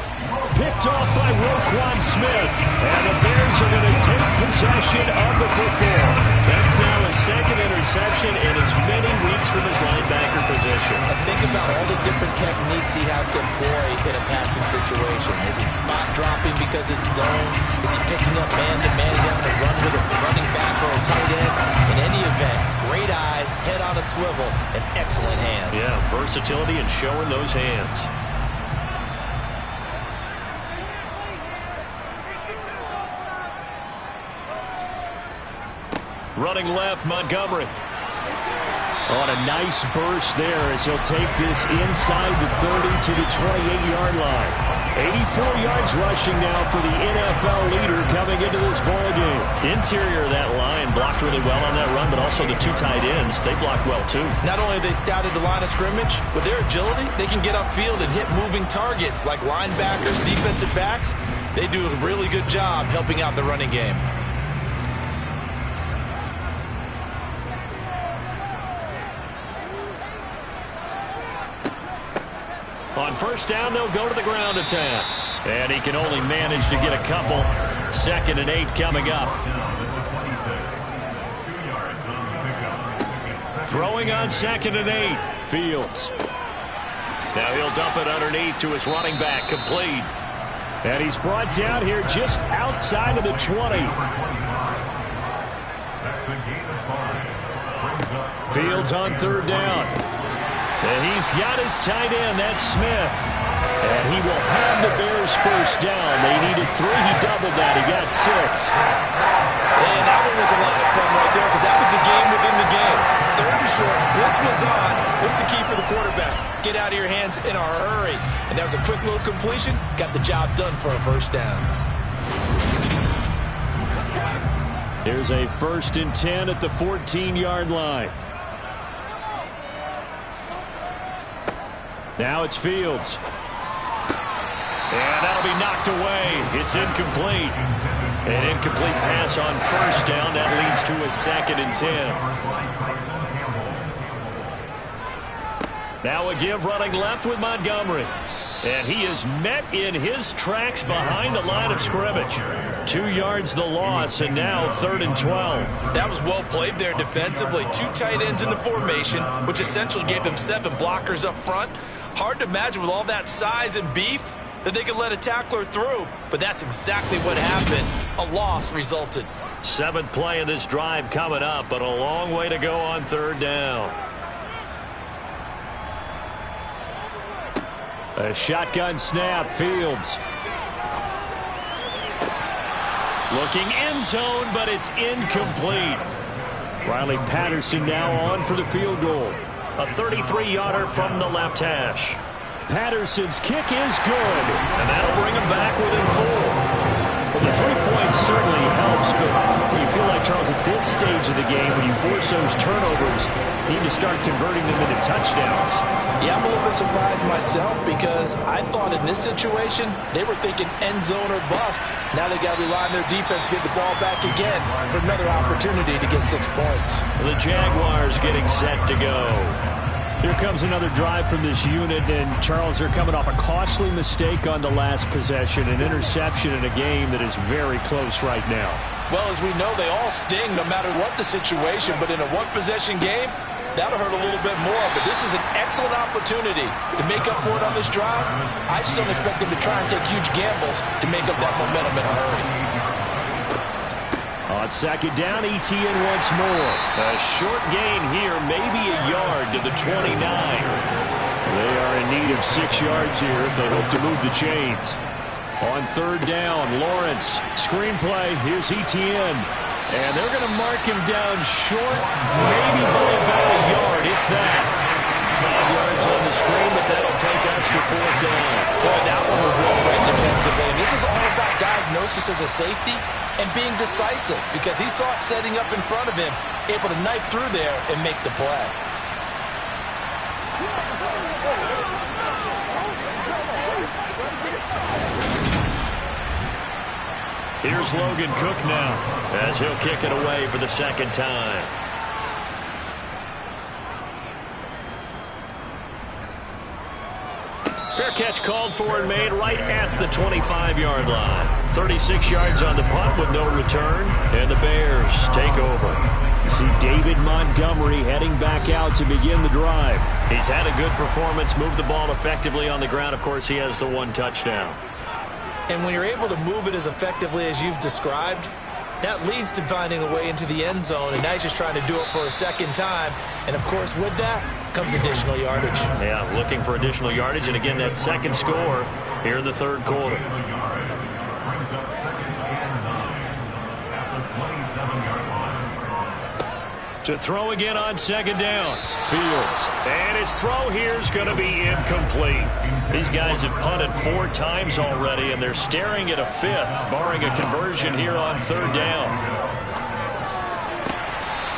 Picked off by Roquan Smith. And the Bears are going to take possession of the football. That's now his 2nd interception in as many weeks from his linebacker position. And think about all the different techniques he has to employ in a passing situation. Is he spot dropping because it's zone? Is he picking up man-to-man? Is he having to run with a running back or a tight end? In any event, great eyes, head on a swivel, and excellent hands. Yeah, versatility and showing those hands. Running left, Montgomery. On a nice burst there as he'll take this inside the 30 to the 28-yard line. 84 yards rushing now for the NFL leader coming into this ball game. Interior of that line blocked really well on that run, but also the 2 tight ends, they blocked well too. Not only have they scouted the line of scrimmage, with their agility, they can get upfield and hit moving targets like linebackers, defensive backs. They do a really good job helping out the running game. On first down, they'll go to the ground attack. And he can only manage to get a couple. 2nd and 8 coming up. Throwing on 2nd and 8. Fields. Now he'll dump it underneath to his running back. Complete. And he's brought down here just outside of the 20. Fields on 3rd down. And he's got his tight end. That's Smith. And he will have the Bears first down. They needed 3. He doubled that. He got 6. And that one was a lot of fun right there because that was the game within the game. 3rd and short. Blitz was on. What's the key for the quarterback? Get out of your hands in a hurry. And that was a quick little completion. Got the job done for a first down. Here's a 1st and 10 at the 14-yard line. Now it's Fields. And that'll be knocked away. It's incomplete. An incomplete pass on first down. That leads to a 2nd and 10. Now a give running left with Montgomery. And he is met in his tracks behind the line of scrimmage. 2 yards the loss, and now 3rd and 12. That was well played there defensively. 2 tight ends in the formation, which essentially gave them 7 blockers up front. Hard to imagine with all that size and beef that they could let a tackler through, but that's exactly what happened. A loss resulted. 7th play of this drive coming up, but a long way to go on 3rd down. A shotgun snap. Fields. Looking end zone, but it's incomplete. Riley Patterson now on for the field goal. A 33-yarder from the left hash. Patterson's kick is good. And that'll bring him back within 4. Well, the 3 points certainly helps, but you feel like, Charles, at this stage of the game, when you force those turnovers, you need to start converting them into touchdowns. Yeah, I'm a little bit surprised myself because I thought in this situation, they were thinking end zone or bust. Now they got to rely on their defense to get the ball back again for another opportunity to get 6 points. The Jaguars getting set to go. Here comes another drive from this unit, and Charles, they're coming off a costly mistake on the last possession, an interception in a game that is very close right now. Well, as we know, they all sting no matter what the situation, but in a one-possession game, that'll hurt a little bit more, but this is an excellent opportunity to make up for it on this drive. I just don't expect them to try and take huge gambles to make up that momentum in a hurry. On 2nd down, ETN once more. A short gain here, maybe a yard to the 29. They are in need of 6 yards here if they hope to move the chains. On 3rd down, Lawrence. Screenplay, here's ETN. And they're going to mark him down short, maybe by about a yard, if that. 5 yards on the screen, but that'll take us to 4th down. Boy, that one was well read defensively. And this is all about diagnosis as a safety and being decisive because he saw it setting up in front of him, able to knife through there and make the play. Here's Logan Cook now as he'll kick it away for the 2nd time. Fair catch called for and made right at the 25-yard line. 36 yards on the punt with no return, and the Bears take over. You see David Montgomery heading back out to begin the drive. He's had a good performance, moved the ball effectively on the ground. Of course, he has the 1 touchdown. And when you're able to move it as effectively as you've described, that leads to finding a way into the end zone, and now he's just trying to do it for a 2nd time. And, of course, with that comes additional yardage. Yeah, looking for additional yardage, and again, that 2nd score here in the 3rd quarter. To throw again on 2nd down. Fields. And his throw here is going to be incomplete. These guys have punted 4 times already, and they're staring at a 5th, barring a conversion here on 3rd down.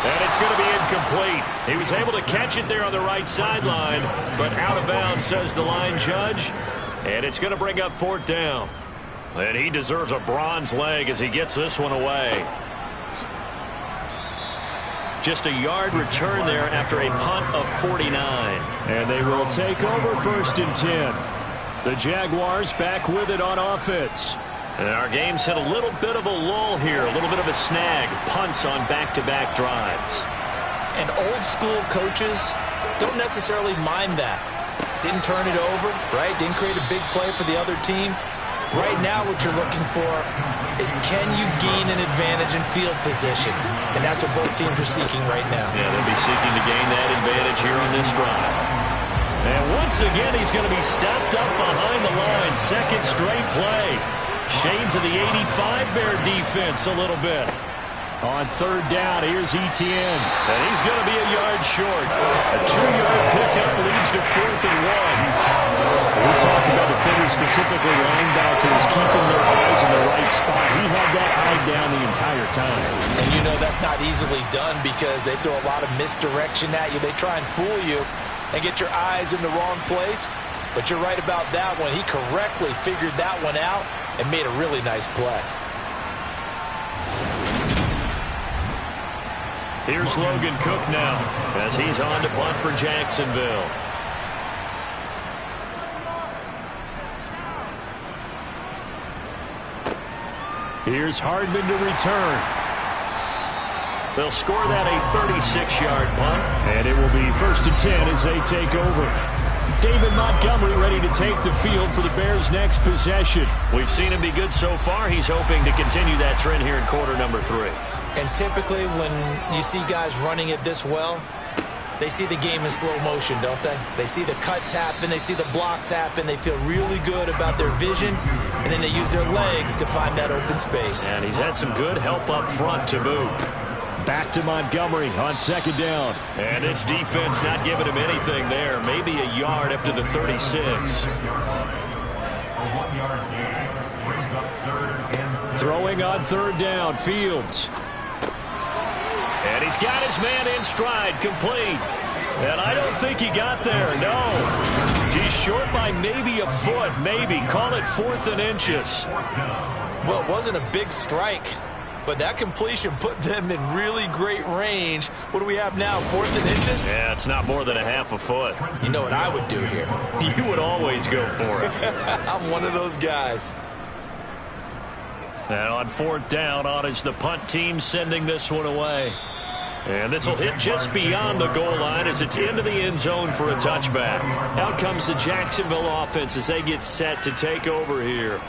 And it's going to be incomplete. He was able to catch it there on the right sideline, but out of bounds, says the line judge. And it's going to bring up 4th down. And he deserves a bronze leg as he gets this one away. Just a yard return there after a punt of 49. And they will take over 1st and 10. The Jaguars back with it on offense. And our game's hit a little bit of a lull here, a little bit of a snag. Punts on back-to-back drives. And old school coaches don't necessarily mind that. Didn't turn it over, right? Didn't create a big play for the other team. Right now what you're looking for is can you gain an advantage in field position? And that's what both teams are seeking right now. Yeah, they'll be seeking to gain that advantage here on this drive. And once again, he's going to be stopped up behind the line. 2nd straight play. Shades of the 85 Bear defense a little bit. On 3rd down, here's Etienne. And he's going to be a yard short. A 2-yard pickup leads to 4th and 1. We talk about defenders, specifically linebackers, keeping their eyes in the right spot. He had that eye down the entire time. And you know that's not easily done because they throw a lot of misdirection at you. They try and fool you and get your eyes in the wrong place. But you're right about that one. He correctly figured that one out and made a really nice play. Here's Logan Cook now as he's on to punt for Jacksonville. Here's Hardman to return. They'll score that a 36-yard punt. And it will be 1st and 10 as they take over. David Montgomery ready to take the field for the Bears' next possession. We've seen him be good so far. He's hoping to continue that trend here in quarter number 3. And typically when you see guys running it this well, they see the game in slow motion, don't they? They see the cuts happen. They see the blocks happen. They feel really good about their vision. And then they use their legs to find that open space. And he's had some good help up front to boot. Back to Montgomery on 2nd down. And this defense not giving him anything there. Maybe a yard up to the 36. Throwing on 3rd down, Fields. And he's got his man in stride, complete. And I don't think he got there, no. He's short by maybe a foot, maybe. Call it 4th and inches. Well, it wasn't a big strike, but that completion put them in really great range. What do we have now, 4th and inches? Yeah, it's not more than a half a foot. You know what I would do here? You would always go for it. I'm one of those guys. And on 4th down, on is the punt team sending this one away. And this will hit just beyond the goal line as it's into the end zone for a touchback. Out comes the Jacksonville offense as they get set to take over here.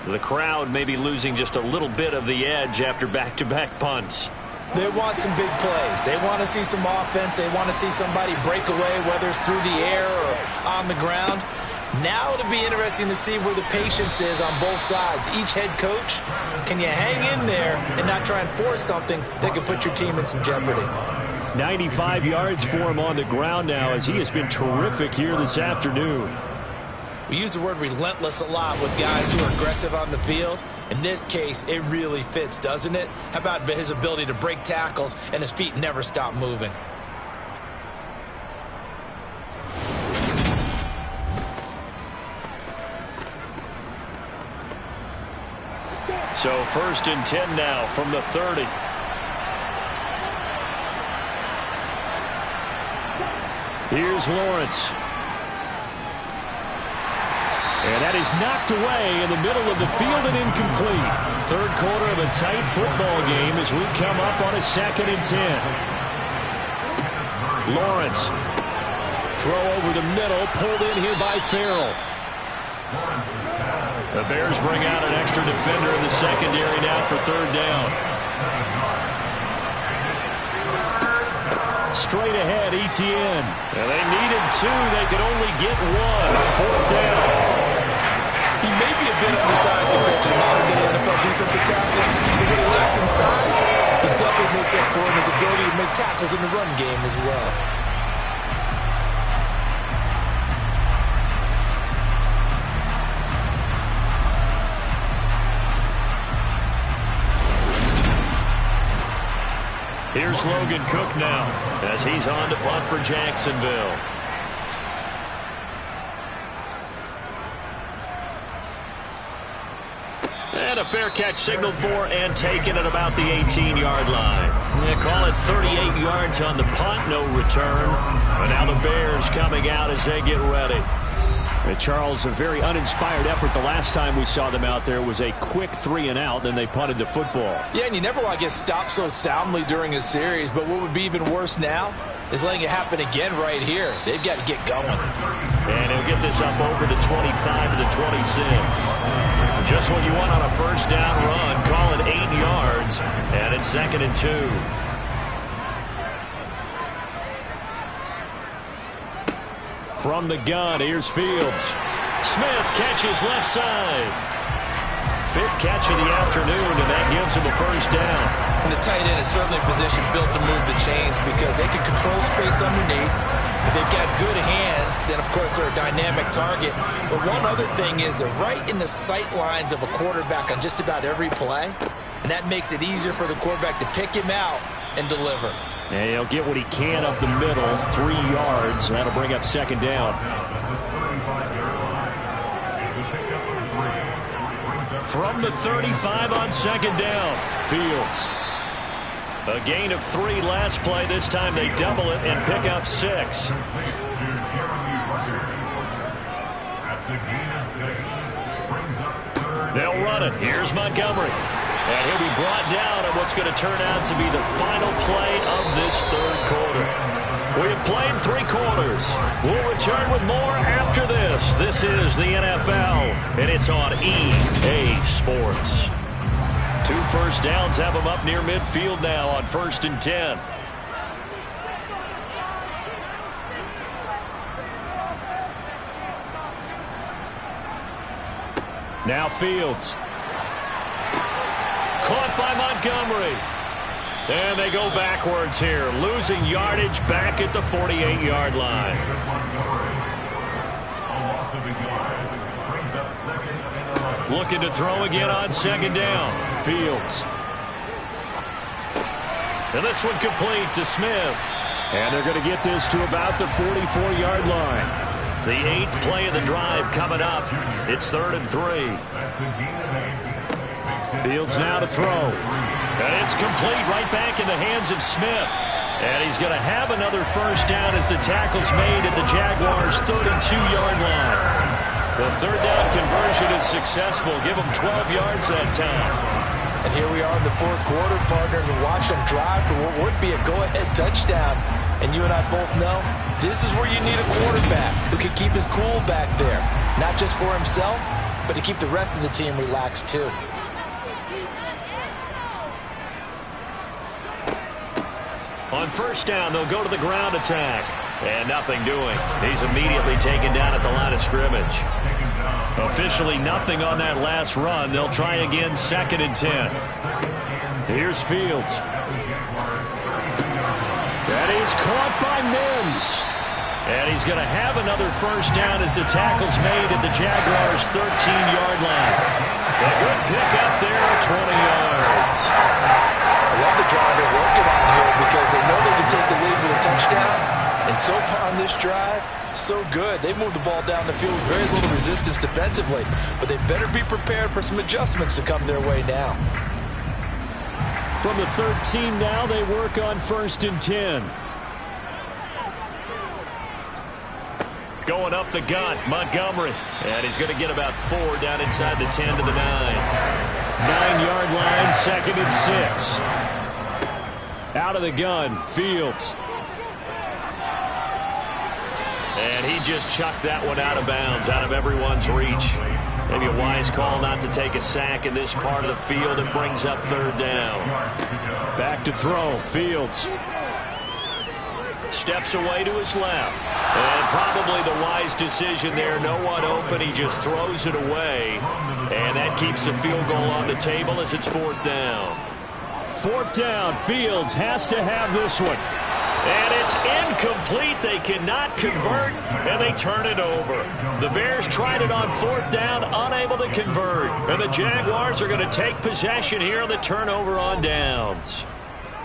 The crowd may be losing just a little bit of the edge after back-to-back punts. They want some big plays. They want to see some offense. They want to see somebody break away, whether it's through the air or on the ground. Now it'll be interesting to see where the patience is on both sides. Each head coach, can you hang in there and not try and force something that could put your team in some jeopardy? 95 yards for him on the ground now as he has been terrific here this afternoon. We use the word relentless a lot with guys who are aggressive on the field. In this case, it really fits, doesn't it? How about his ability to break tackles and his feet never stop moving? So 1st and 10 now from the 30. Here's Lawrence. And that is knocked away in the middle of the field and incomplete. 3rd quarter of a tight football game as we come up on a 2nd and 10. Lawrence. Throw over the middle, pulled in here by Farrell. The Bears bring out an extra defender in the secondary now for 3rd down. Straight ahead, Etienne. And they needed 2. They could only get 1. 4th down. He may be a bit undersized compared to the modern-day NFL defensive tackle, but what he lacks in size, he definitely makes up for in his ability to make tackles in the run game as well. Here's Logan Cook now as he's on to punt for Jacksonville. And a a fair catch signaled for and taken at about the 18-yard line. They call it 38 yards on the punt, no return. But now the Bears coming out as they get ready. And Charles, a very uninspired effort. The last time we saw them out there was a quick 3-and-out, then they punted the football. Yeah, and you never want to get stopped so soundly during a series, but what would be even worse now is letting it happen again right here. They've got to get going. And he'll get this up over the 25 to the 26. Just what you want on a first down run. Call it 8 yards, and it's 2nd and 2. From the gun, here's Fields. Smith catches left side. 5th catch of the afternoon, and that gives him a first down. And the tight end is certainly a position built to move the chains because they can control space underneath. If they've got good hands, then of course they're a dynamic target. But one other thing is they're right in the sight lines of a quarterback on just about every play. And that makes it easier for the quarterback to pick him out and deliver. And he'll get what he can up the middle, 3 yards. That'll bring up 2nd down. From the 35 on 2nd down, Fields. A gain of 3 last play. This time they double it and pick up 6. They'll run it. Here's Montgomery. And he'll be brought down on what's going to turn out to be the final play of this 3rd quarter. We have played 3 quarters. We'll return with more after this. This is the NFL, and it's on EA Sports. 2 first downs have them up near midfield now on 1st and 10. Now Fields. Caught by Montgomery. And they go backwards here, losing yardage back at the 48-yard line. Looking to throw again on 2nd down. Fields. And this one complete to Smith. And they're going to get this to about the 44-yard line. The 8th play of the drive coming up. It's 3rd and 3. Fields now to throw. And it's complete right back in the hands of Smith. And he's going to have another first down as the tackle's made at the Jaguars' 32-yard line. The 3rd down conversion is successful. Give them 12 yards that time. And here we are in the 4th quarter, partner, and watch them drive for what would be a go-ahead touchdown. And you and I both know this is where you need a quarterback who can keep his cool back there. Not just for himself, but to keep the rest of the team relaxed too. On first down, they'll go to the ground attack. And nothing doing. He's immediately taken down at the line of scrimmage. Officially nothing on that last run. They'll try again 2nd and 10. Here's Fields. That is caught by Mims. And he's going to have another first down as the tackle's made at the Jaguars' 13-yard line. A good pick up there, 20 yards. I love the drive they're working on here because they know they can take the lead with a touchdown. And so far on this drive, so good. They moved the ball down the field with very little resistance defensively. But they better be prepared for some adjustments to come their way now. From the 13 now, they work on 1st and 10. Going up the gut, Montgomery. And he's going to get about 4 down inside the 10 to the 9. 9-yard line, 2nd and 6. Out of the gun, Fields. And he just chucked that one out of bounds, out of everyone's reach. Maybe a wise call not to take a sack in this part of the field. It brings up 3rd down. Back to throw, Fields. Steps away to his left. And probably the wise decision there. No one open. He just throws it away. And that keeps the field goal on the table as it's 4th down. 4th down. Fields has to have this one. And it's incomplete. They cannot convert, and they turn it over. The Bears tried it on 4th down, unable to convert. And the Jaguars are going to take possession here on the turnover on downs.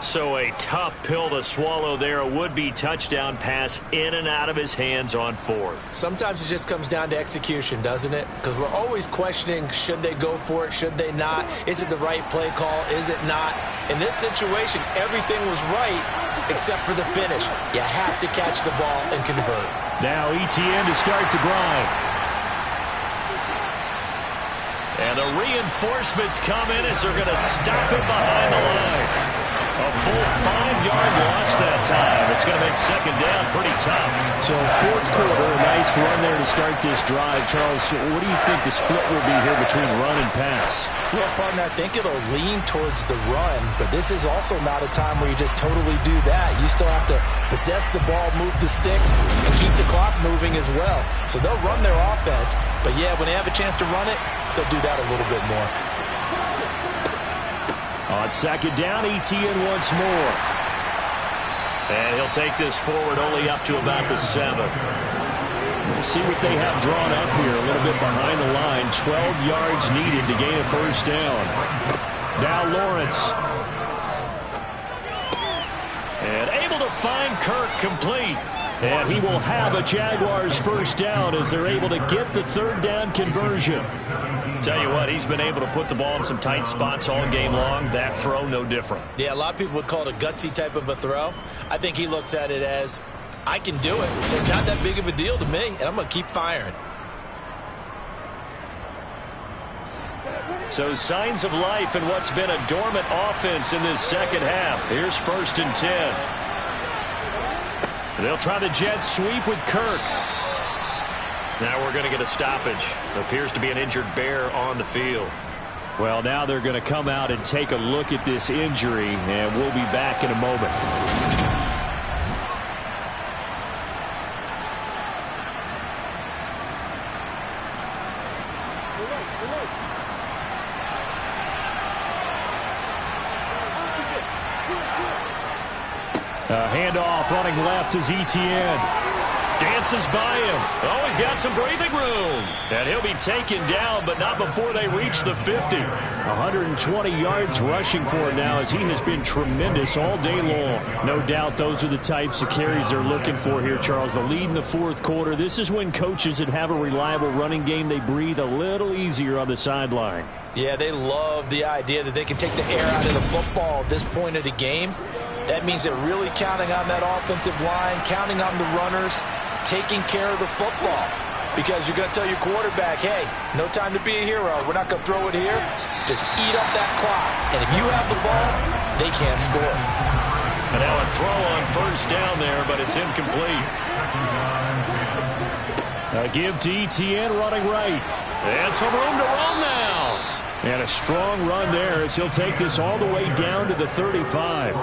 So a tough pill to swallow there. A would-be touchdown pass in and out of his hands on fourth. Sometimes it just comes down to execution, doesn't it? Because we're always questioning, should they go for it, should they not? Is it the right play call, is it not? In this situation, everything was right except for the finish. You have to catch the ball and convert. Now ETN to start the drive. And the reinforcements come in as they're going to stop it behind the line. A full 5-yard loss that time. It's going to make second down pretty tough. So fourth quarter, a nice run there to start this drive. Charles, what do you think the split will be here between run and pass? Well, partner, I think it'll lean towards the run, but this is also not a time where you just totally do that. You still have to possess the ball, move the sticks, and keep the clock moving as well. So they'll run their offense, but yeah, when they have a chance to run it, they'll do that a little bit more. On second down, ETN once more. And he'll take this forward only up to about the 7. We'll see what they have drawn up here. A little bit behind the line. 12 yards needed to gain a first down. Now Lawrence. And able to find Kirk complete. And he will have a Jaguars first down as they're able to get the third down conversion. Tell you what, he's been able to put the ball in some tight spots all game long. That throw, no different. Yeah, a lot of people would call it a gutsy type of a throw. I think he looks at it as, I can do it, so it's not that big of a deal to me, and I'm going to keep firing. So signs of life in what's been a dormant offense in this second half. Here's 1st and 10. They'll try the jet sweep with Kirk. Now we're going to get a stoppage. Appears to be an injured Bear on the field. Well, now they're going to come out and take a look at this injury, and we'll be back in a moment. Handoff running left is ETN. Dances by him. Oh, he's got some breathing room. And he'll be taken down, but not before they reach the 50. 120 yards rushing for him now as he has been tremendous all day long. No doubt those are the types of carries they're looking for here, Charles. The lead in the fourth quarter. This is when coaches that have a reliable running game, they breathe a little easier on the sideline. Yeah, they love the idea that they can take the air out of the football at this point of the game. That means they're really counting on that offensive line, counting on the runners, taking care of the football. Because you're going to tell your quarterback, hey, no time to be a hero. We're not going to throw it here. Just eat up that clock. And if you have the ball, they can't score. And now a throw on first down there, but it's incomplete. A give to ETN running right. And some room to run now. And a strong run there as he'll take this all the way down to the 35.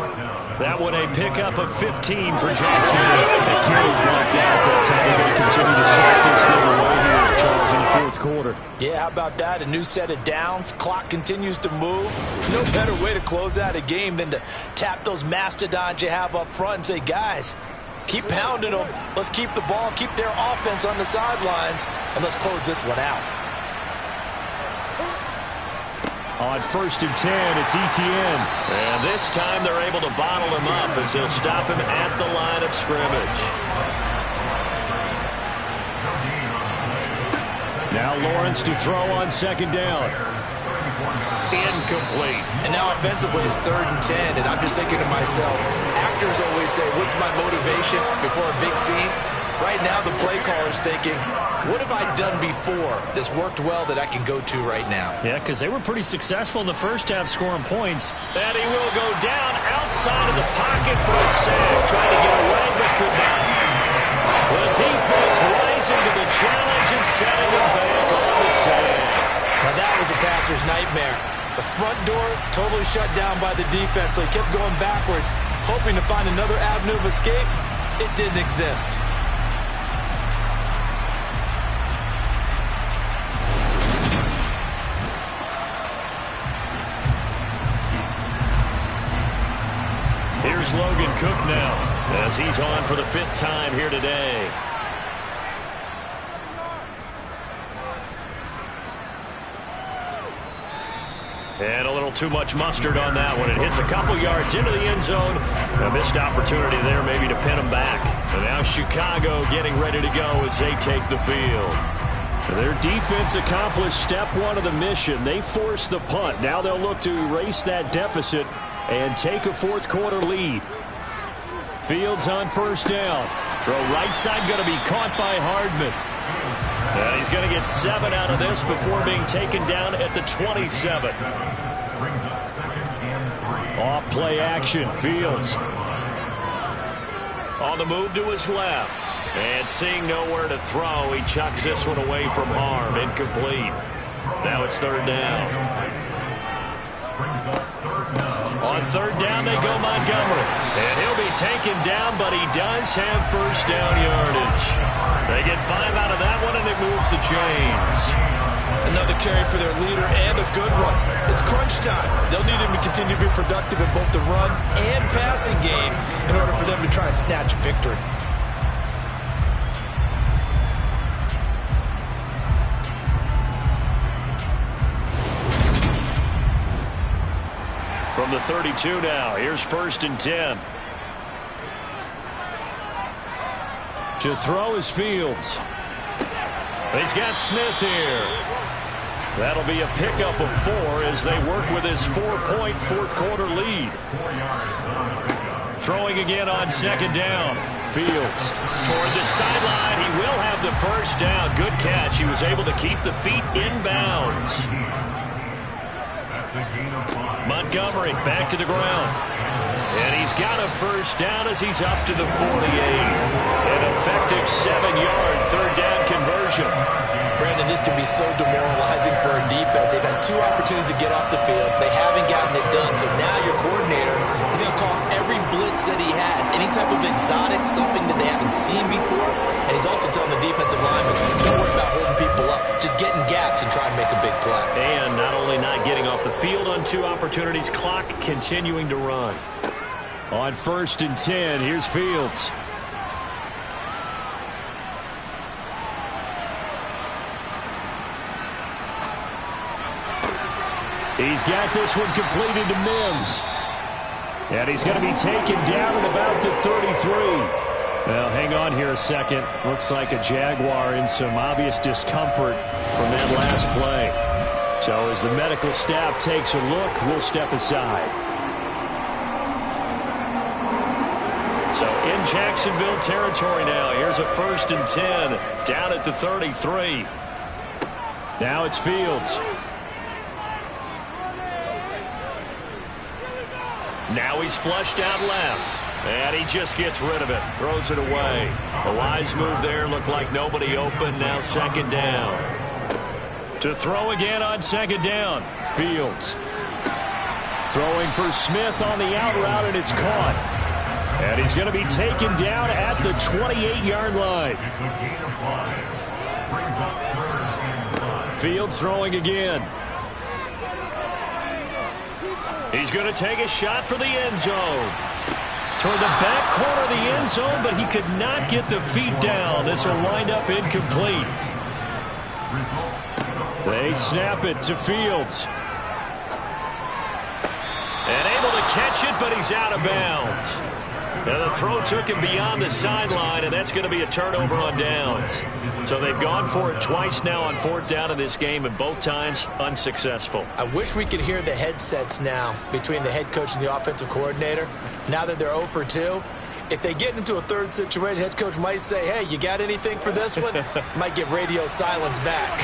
That one a pickup of 15 for Jacksonville. The carries like that, that's how they're going to continue to start this thing away here, Charles, in the fourth quarter. Yeah, how about that? A new set of downs. Clock continues to move. No better way to close out a game than to tap those mastodons you have up front and say, guys, keep pounding them. Let's keep the ball, keep their offense on the sidelines, and let's close this one out. On 1st and 10, it's ETN. And this time they're able to bottle him up as they'll stop him at the line of scrimmage. Now Lawrence to throw on second down. Incomplete. And now offensively it's 3rd and 10, and I'm just thinking to myself, actors always say, what's my motivation before a big scene? Right now the play caller's thinking, what have I done before that's worked well that I can go to right now? Yeah, because they were pretty successful in the first half scoring points. And he will go down outside of the pocket for a sack. Trying to get away, but could not. The defense rising to the challenge and setting him back on the sack. Now that was a passer's nightmare. The front door totally shut down by the defense, so he kept going backwards, hoping to find another avenue of escape. It didn't exist. Here's Logan Cook now as he's on for the 5th time here today. And a little little too much mustard on that one. It hits a couple yards into the end zone. A missed opportunity there maybe to pin them back. And now Chicago getting ready to go as they take the field. Their defense accomplished step one of the mission. They forced the punt. Now they'll look to erase that deficit and take a fourth quarter lead. Fields on first down. Throw right side going to be caught by Hardman. And he's going to get 7 out of this before being taken down at the 27. Off play action. Fields on the move to his left. And seeing nowhere to throw, he chucks this one away from harm. Incomplete. Now it's third down. On third down, they go Montgomery. And he'll be taken down, but he does have first down yardage. They get 5 out of that one, and it moves the chains. Another carry for their leader, and a good one. It's crunch time. They'll need him to continue to be productive in both the run and passing game in order for them to try and snatch a victory. From the 32 now, here's 1st and 10. To throw is Fields. He's got Smith here. That'll be a pickup of 4 as they work with his 4-point fourth quarter lead. Throwing again on second down. Fields toward the sideline. He will have the first down. Good catch. He was able to keep the feet in bounds. Montgomery back to the ground. And he's got a first down as he's up to the 48. An effective 7-yard third down conversion. Brandon, this can be so demoralizing for a defense. They've had 2 opportunities to get off the field. They haven't gotten it done. So now your coordinator is going to call every blitz that he has. Any type of exotic, something that they haven't seen before. And he's also telling the defensive linemen, don't worry about holding people up. Just get in gaps and try to make a big play. And not only not getting off the field on 2 opportunities, clock continuing to run. On 1st and 10, here's Fields. He's got this one completed to Mims. And he's going to be taken down at about the 33. Well, hang on here a second. Looks like a Jaguar in some obvious discomfort from that last play. So as the medical staff takes a look, we'll step aside. So in Jacksonville territory now. Here's a 1st and 10 down at the 33. Now it's Fields. Now he's flushed out left. And he just gets rid of it. Throws it away. A wise move there. Looked like nobody open. Now second down. To throw again on second down. Fields. Throwing for Smith on the out route, and it's caught. And he's going to be taken down at the 28-yard line. Fields throwing again. He's going to take a shot for the end zone. Toward the back corner of the end zone, but he could not get the feet down. This will wind up incomplete. They snap it to Fields. And able to catch it, but he's out of bounds. Now the throw took him beyond the sideline, and that's going to be a turnover on downs. So they've gone for it twice now on 4th down in this game, and both times unsuccessful. I wish we could hear the headsets now between the head coach and the offensive coordinator. Now that they're 0 for 2, if they get into a third situation, head coach might say, hey, you got anything for this one? Might get radio silence back.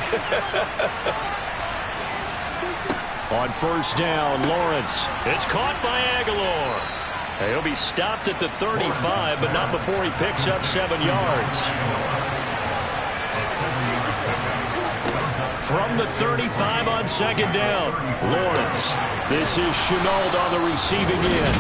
On 1st down, Lawrence. It's caught by Aguilar. He'll be stopped at the 35, but not before he picks up 7 yards. From the 35 on second down, Lawrence. This is Chenault on the receiving end.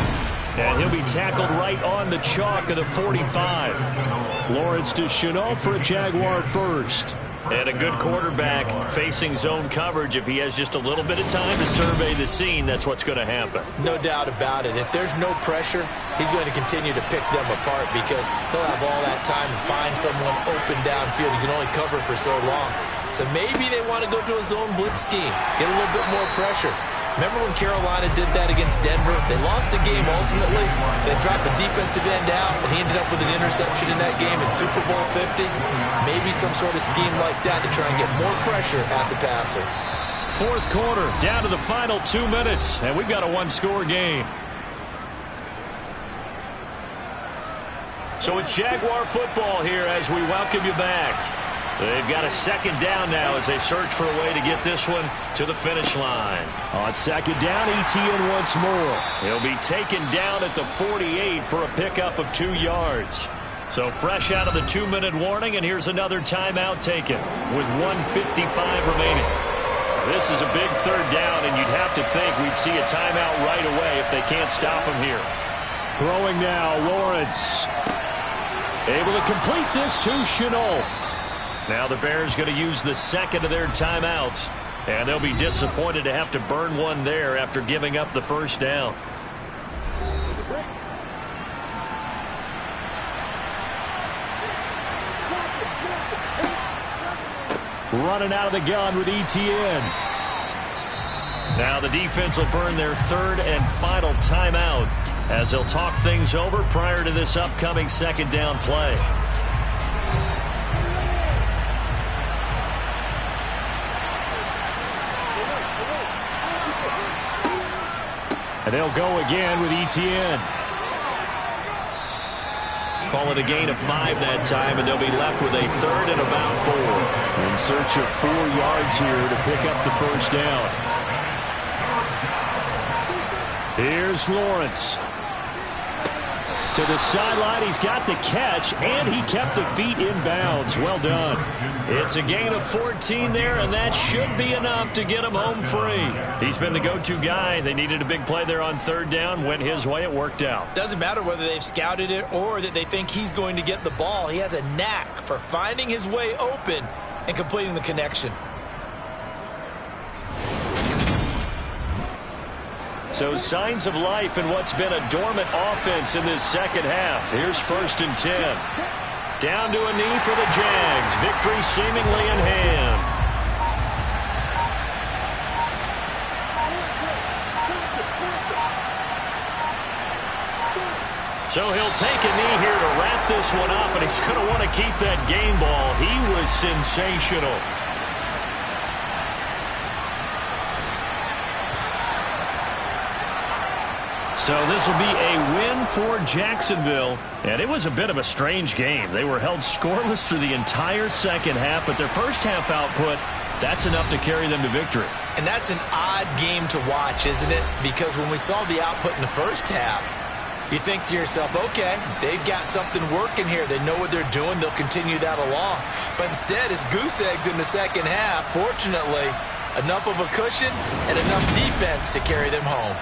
And he'll be tackled right on the chalk of the 45. Lawrence to Chenault for a Jaguar first. And a good quarterback facing zone coverage. If he has just a little bit of time to survey the scene, that's what's going to happen. No doubt about it. If there's no pressure, he's going to continue to pick them apart because he'll have all that time to find someone open downfield. You can only cover for so long. So maybe they want to go to a zone blitz scheme, get a little bit more pressure. Remember when Carolina did that against Denver? They lost the game ultimately. They dropped the defensive end out, and he ended up with an interception in that game in Super Bowl 50. Maybe some sort of scheme like that to try and get more pressure at the passer. Fourth quarter, down to the final 2 minutes, and we've got a one-score game. So it's Jaguar football here as we welcome you back. They've got a second down now as they search for a way to get this one to the finish line. On second down, Etienne once more. He'll be taken down at the 48 for a pickup of 2 yards. So fresh out of the 2-minute warning, and here's another timeout taken with 1:55 remaining. This is a big third down, and you'd have to think we'd see a timeout right away if they can't stop him here. Throwing now, Lawrence. Able to complete this to Chenault. Now the Bears going to use the second of their timeouts, and they'll be disappointed to have to burn one there after giving up the first down. Running out of the gun with Etienne. Now the defense will burn their third and final timeout as they'll talk things over prior to this upcoming second down play. And they'll go again with Etienne. Call it a gain of 5 that time, and they'll be left with a third and about 4. In search of 4 yards here to pick up the first down. Here's Lawrence. To the sideline, he's got the catch, and he kept the feet in bounds. Well done. It's a gain of 14 there, and that should be enough to get him home free. He's been the go-to guy. They needed a big play there on third down. Went his way. It worked out. Doesn't matter whether they've scouted it or that they think he's going to get the ball. He has a knack for finding his way open and completing the connection. So signs of life in what's been a dormant offense in this second half. Here's 1st and 10. Down to a knee for the Jags. Victory seemingly in hand. So he'll take a knee here to wrap this one up, and he's going to want to keep that game ball. He was sensational. So this will be a win for Jacksonville, and it was a bit of a strange game. They were held scoreless through the entire second half, but their first half output, that's enough to carry them to victory. And that's an odd game to watch, isn't it? Because when we saw the output in the first half, you think to yourself, okay, they've got something working here. They know what they're doing. They'll continue that along. But instead, it's goose eggs in the second half. Fortunately, enough of a cushion and enough defense to carry them home.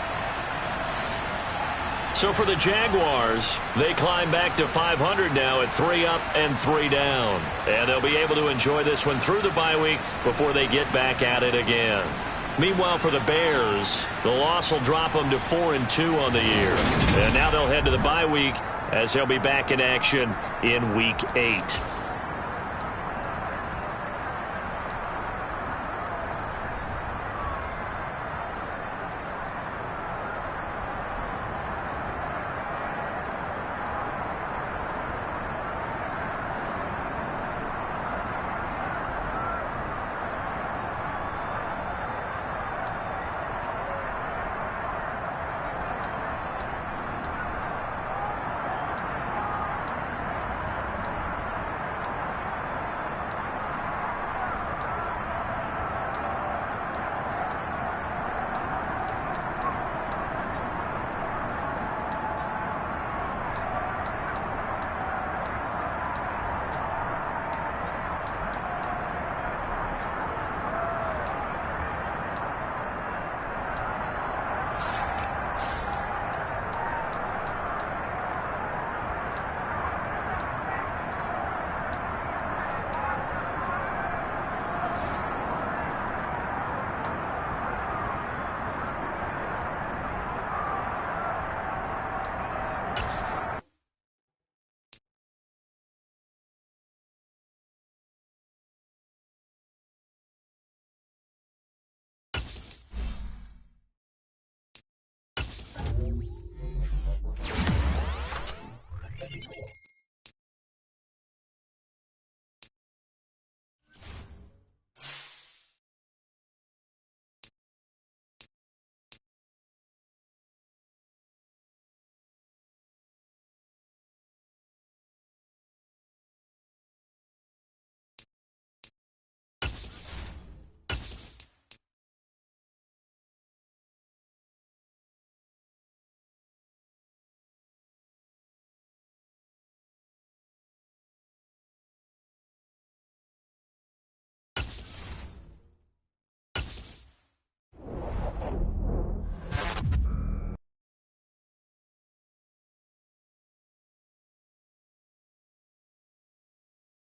So for the Jaguars, they climb back to 500 now at 3 up and 3 down. And they'll be able to enjoy this one through the bye week before they get back at it again. Meanwhile, for the Bears, the loss will drop them to 4-2 on the year. And now they'll head to the bye week as they'll be back in action in Week 8.